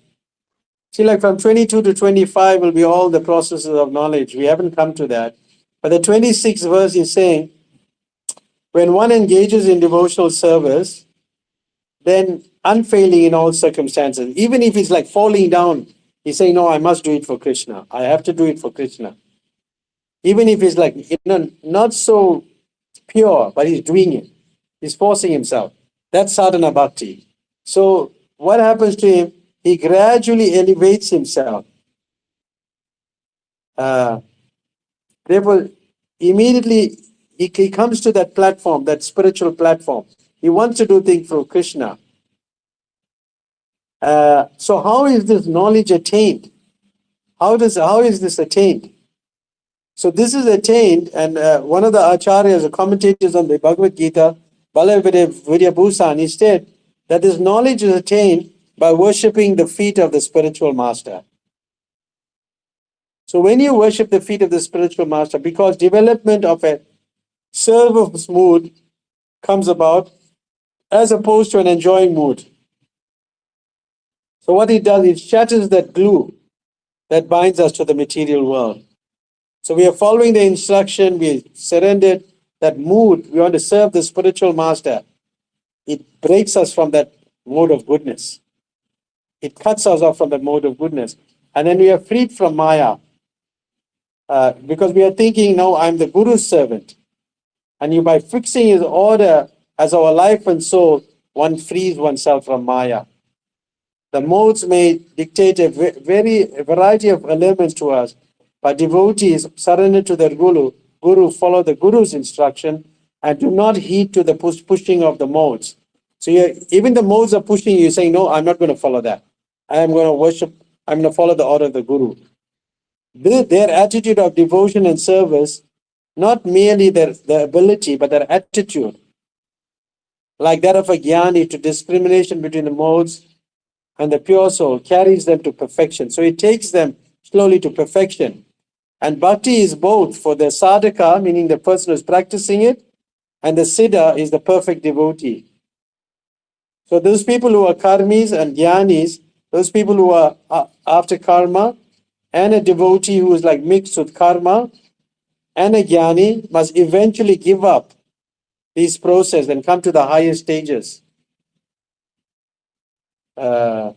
see, like from 22 to 25 will be all the processes of knowledge. We haven't come to that. But the 26th verse is saying, when one engages in devotional service, then unfailing in all circumstances, even if it's like falling down, he's saying, no, I must do it for Krishna. I have to do it for Krishna. Even if it's like, not so pure, but he's doing it. He's forcing himself. That's sadhana bhakti. So what happens to him? He gradually elevates himself. Therefore, immediately he comes to that platform, that spiritual platform. He wants to do things for Krishna. So how is this knowledge attained? How is this attained? So this is attained, and one of the acharyas, the commentators on the Bhagavad Gita, Bhalavibhusan, he said that this knowledge is attained by worshipping the feet of the spiritual master. So when you worship the feet of the spiritual master, because development of a service mood comes about as opposed to an enjoying mood. So what it does, it shatters that glue that binds us to the material world. So we are following the instruction, we surrendered that mood, we want to serve the spiritual master. It breaks us from that mode of goodness. It cuts us off from that mode of goodness. And then we are freed from Maya. Because we are thinking, no, I'm the Guru's servant. And you, by fixing his order as our life and soul, one frees oneself from Maya. The modes may dictate a variety of elements to us, but devotees surrender to their Guru follow the Guru's instruction and do not heed to the pushing of the modes. So even the modes are pushing you, saying, no, I'm not going to follow that. I am going to worship, I'm going to follow the order of the Guru. their attitude of devotion and service, not merely their ability, but their attitude, like that of a jnani, to discrimination between the modes and the pure soul, carries them to perfection. So it takes them slowly to perfection. And bhakti is both for the sadhaka, meaning the person who's practicing it, and the siddha is the perfect devotee. So those people who are karmis and jnanis, those people who are after karma, and a devotee who is like mixed with karma, and a jnani must eventually give up this process and come to the higher stages of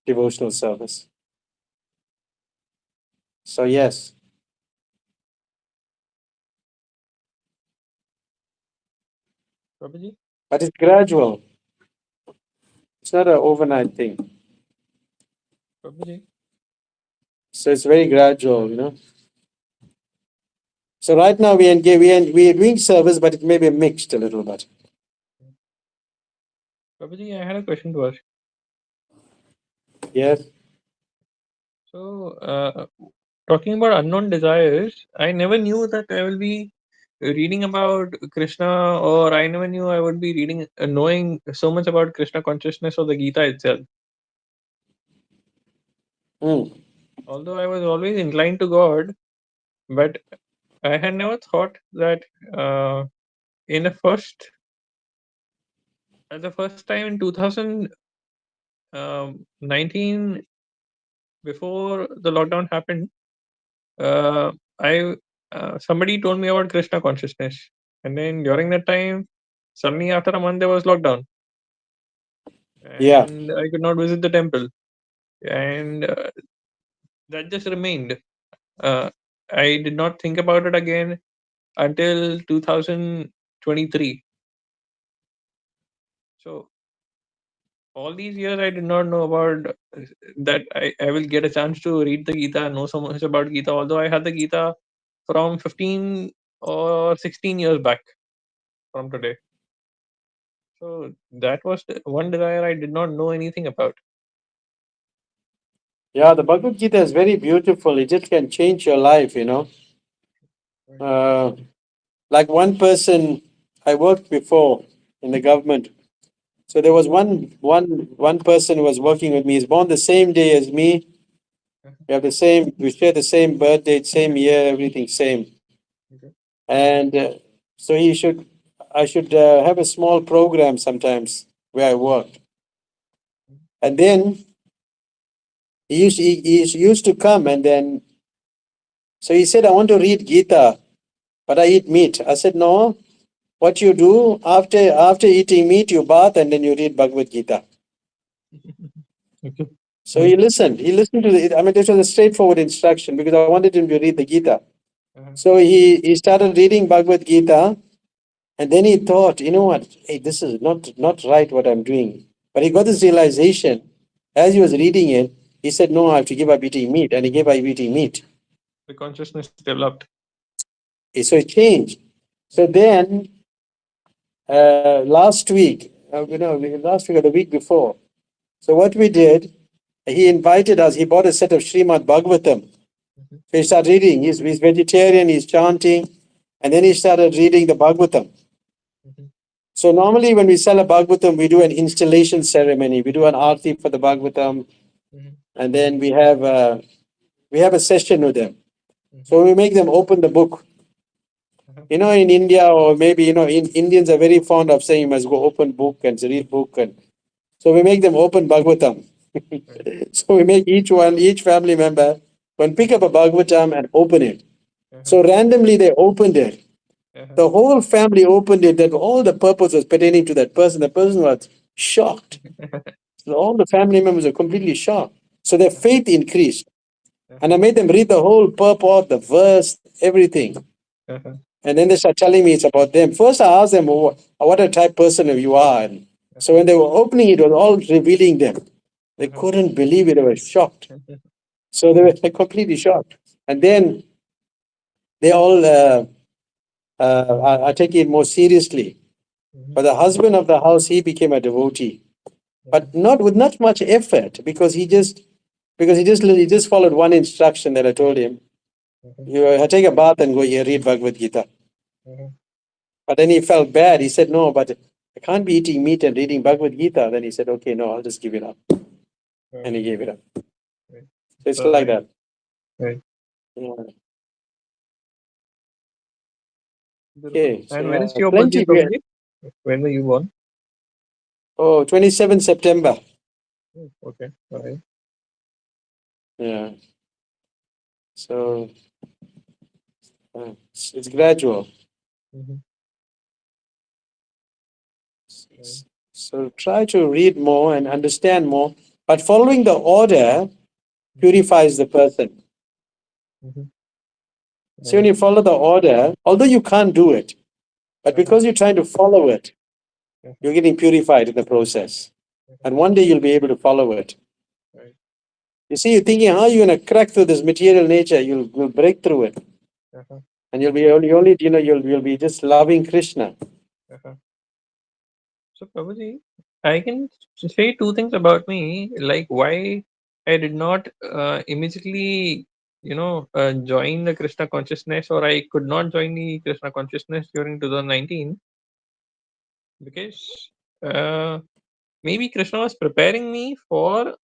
devotional service. So yes, Prabhuji? but it's gradual. It's not an overnight thing. Prabhuji? So it's very gradual, you know. So right now we are doing service, but it may be mixed a little bit. Prabhuji, I had a question to ask. Yes. So, talking about unknown desires, I never knew that I will be reading about Krishna, or I never knew I would be reading, knowing so much about Krishna consciousness or the Gita itself. Mm. Although I was always inclined to God, but I had never thought that in the first, at the first time in 2019, before the lockdown happened, I somebody told me about Krishna consciousness, and then during that time, suddenly after a month there was lockdown, Yeah. and I could not visit the temple, and that just remained. Uh, I did not think about it again until 2023. So all these years I did not know about that I will get a chance to read the Gita, know so much about Gita, although I had the Gita from 15 or 16 years back from today. So that was the one desire I did not know anything about. Yeah, the Bhagavad Gita is very beautiful. It just can change your life, you know. Like one person, I worked before in the government. So there was one person who was working with me. He's born the same day as me. We share the same birth date, same year, everything same. Okay. And so I should have a small program sometimes where I work. And then he used to come, and then so he said, I want to read Gita, but I eat meat. I said, no. What you do after eating meat, you bath and then you read Bhagavad Gita. Okay. So he listened. He listened to it. I mean, this was a straightforward instruction because I wanted him to read the Gita. So he started reading Bhagavad Gita, and then he thought, you know what? Hey, this is not right what I'm doing. But he got this realization as he was reading it. He said, no, I have to give up eating meat, and he gave up eating meat. The consciousness developed. So it changed. So then last week, last week or the week before. So what we did, he invited us. He bought a set of Srimad Bhagavatam. So he started reading. He's vegetarian. He's chanting, and then he started reading the Bhagavatam. So normally when we sell a Bhagavatam, we do an installation ceremony. We do an aarti for the Bhagavatam, and then we have a session with them. So we make them open the book. You know, in India, or maybe, Indians are very fond of saying you must go open book and read book. And so we make them open Bhagavatam. So we make each family member can pick up a Bhagavatam and open it. So randomly they opened it. The whole family opened it, that all the purpose was pertaining to that person. The person was shocked. So all the family members were completely shocked. So their faith increased. And I made them read the whole purport, the verse, everything. And then they start telling me it's about them. First, I asked them, what a type person you are. And so when they were opening it, was all revealing them. They couldn't believe it. They were shocked. So they were completely shocked. And then they all are taking it more seriously. But the husband of the house, he became a devotee. But not with not much effort, because he just because he just followed one instruction that I told him. You take a bath and go here, read Bhagavad Gita. But then he felt bad. He said, no, but I can't be eating meat and reading Bhagavad Gita. Then he said, okay, no, I'll just give it up. And he gave it up. Right. So it's like that. Right. Yeah. Beautiful. Okay. And So, when is your plenty. birthday, Prabhuji? When were you born? Oh, 27 September. Okay. All right. Yeah. So it's gradual. So try to read more and understand more, but following the order purifies the person. So when you follow the order, although you can't do it, but because you're trying to follow it, you're getting purified in the process. And one day you'll be able to follow it. Right. You see, you're thinking how you're going to crack through this material nature, you'll break through it. And you'll be only you'll be just loving Krishna. So, Prabhuji, I can say two things about me, like why I did not immediately, join the Krishna consciousness, or I could not join the Krishna consciousness during 2019, because maybe Krishna was preparing me for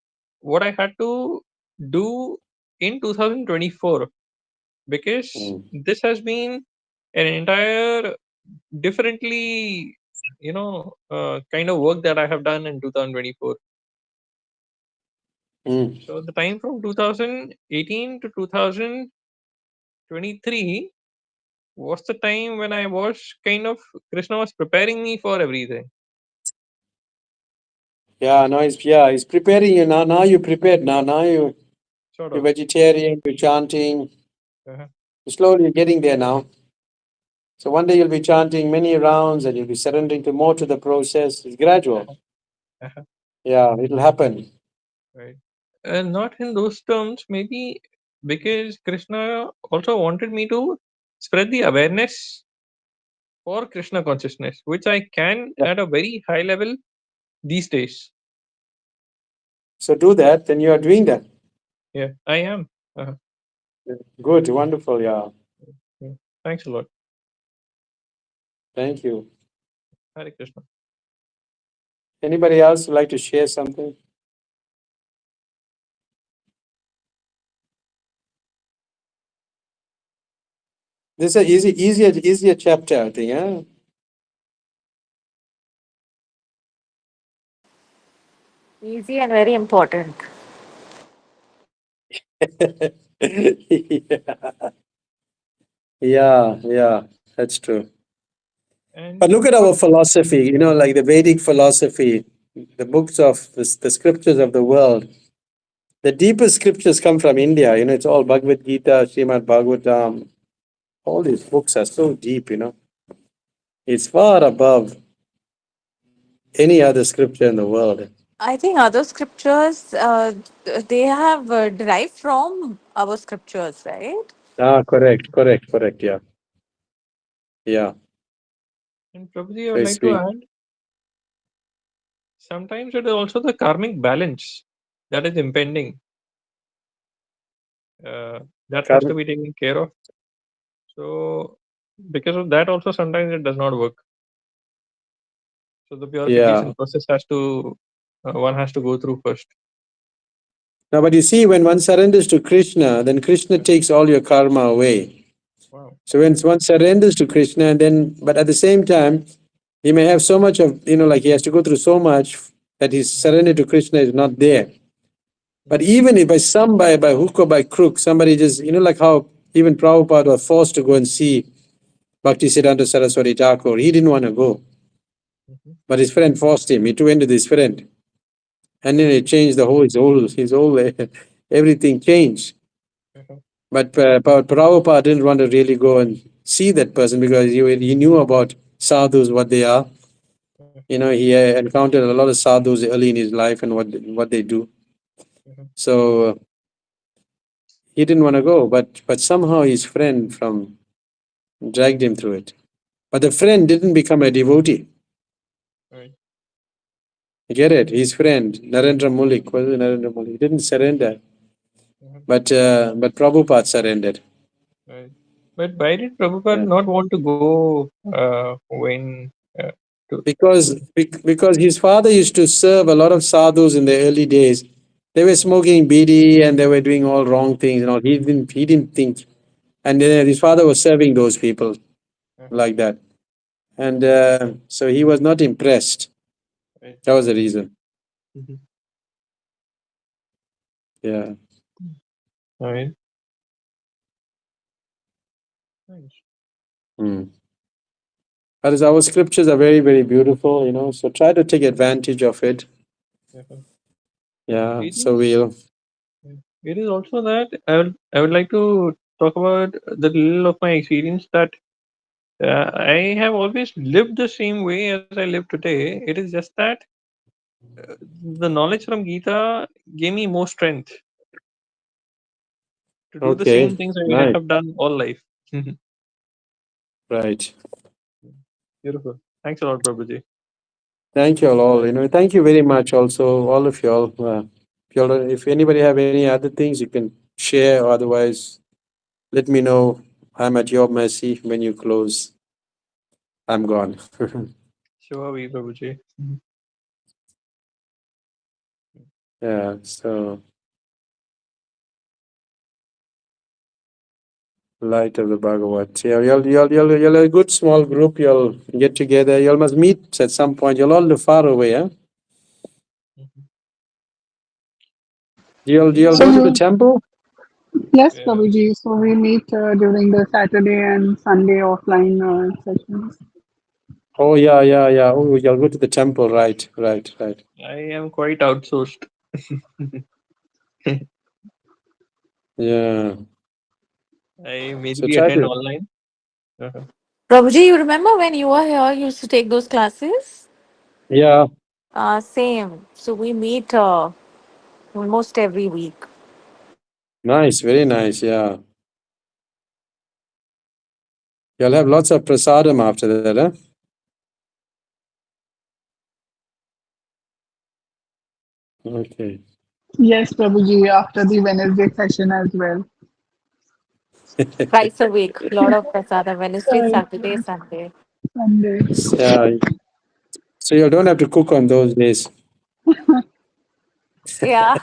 what I had to do in 2024, because this has been an entire differently kind of work that I have done in 2024. So the time from 2018 to 2023 was the time when I was Krishna was preparing me for everything. Yeah, now he's preparing you now. Now you're prepared. Now you're vegetarian, you're chanting. Slowly you're getting there now. So one day you'll be chanting many rounds and you'll be surrendering to more to the process. It's gradual. Yeah, it'll happen. Right. And not in those terms, maybe because Krishna also wanted me to spread the awareness for Krishna consciousness, which I can at a very high level these days. So do that, then you are doing that. Yeah, I am. Good, wonderful, yeah. Thanks a lot. Thank you. Hare Krishna. Anybody else would like to share something? This is an easier chapter, I think, yeah? Easy and very important. Yeah, that's true. And But look at our philosophy, like the Vedic philosophy, the books of the scriptures of the world. The deepest scriptures come from India, it's all Bhagavad Gita, Srimad Bhagavatam. All these books are so deep, It's far above any other scripture in the world. I think other scriptures, they have derived from our scriptures, right? Correct, yeah. Yeah. And Prabhuji, I So would it's like to sweet. add, sometimes it is also the karmic balance that is impending. That has to be taken care of. So, because of that, also sometimes it does not work. So the purification process one has to go through first. Now, but you see, when one surrenders to Krishna, then Krishna takes all your karma away. Wow. So when one surrenders to Krishna, but at the same time, he may have so much of, like he has to go through so much that his surrender to Krishna is not there. But even if by hook or by crook, somebody just, like how even Prabhupada was forced to go and see Bhaktisiddhanta Saraswati Thakur. He didn't want to go. But his friend forced him. He went with his friend. And then it changed his whole everything changed. But Prabhupada didn't want to really go and see that person because he knew about sadhus, what they are. He encountered a lot of sadhus early in his life and what they do. So he didn't want to go, but somehow his friend dragged him through it. But the friend didn't become a devotee. Right. You get it? His friend, Narendra Mullik, was it Narendra Mullik? He didn't surrender. but Prabhupada surrendered. Right. But why did Prabhupada Yeah. not want to go when to? Because his father used to serve a lot of sadhus in the early days. They were smoking bidi and they were doing all wrong things and all. He didn't think, and then his father was serving those people Uh-huh. like that, and so he was not impressed. Right. That was the reason. Mhm. Yeah. Right. Nice. Hmm. But as our scriptures are very, very beautiful, so try to take advantage of it. Uh-huh. Yeah. It So is. we'll. It is also that I would like to talk about the little of my experience that I have always lived the same way as I live today. It is just that the knowledge from Gita gave me more strength to do the same Okay. things I Nice. have done all life. Right. Beautiful. Thanks a lot, Prabhuji. Thank you all. Thank you very much. Also, all of you all. If anybody have any other things, you can share. Or otherwise, let me know. I'm at your mercy. When you close, I'm gone. Shiva V, Prabhuji. Yeah. So, light of the Bhagavat. Yeah, you're a good small group. You'll get together. You all must meet at some point. You'll all live far away, huh? Do you all So go to Yeah. the you, temple? yes, Yeah. Prabhuji. So we meet during the Saturday and Sunday offline sessions. Oh yeah, yeah, yeah. Oh, you'll go to the temple, right, right, right. I am quite outsourced. Yeah. I So mainly try attend to. online. Uh-huh. Prabhuji, you remember when you were here, you used to take those classes? Yeah. Same. So we meet almost every week. Nice. Very nice. Yeah. You'll have lots of prasadam after that, huh? Okay. Yes, Prabhuji, after the Wednesday session as well. Twice a week. Lot of prasada. Wednesday, Uh, Saturday, Sunday. Sunday. Yeah. So you don't have to cook on those days. Yeah.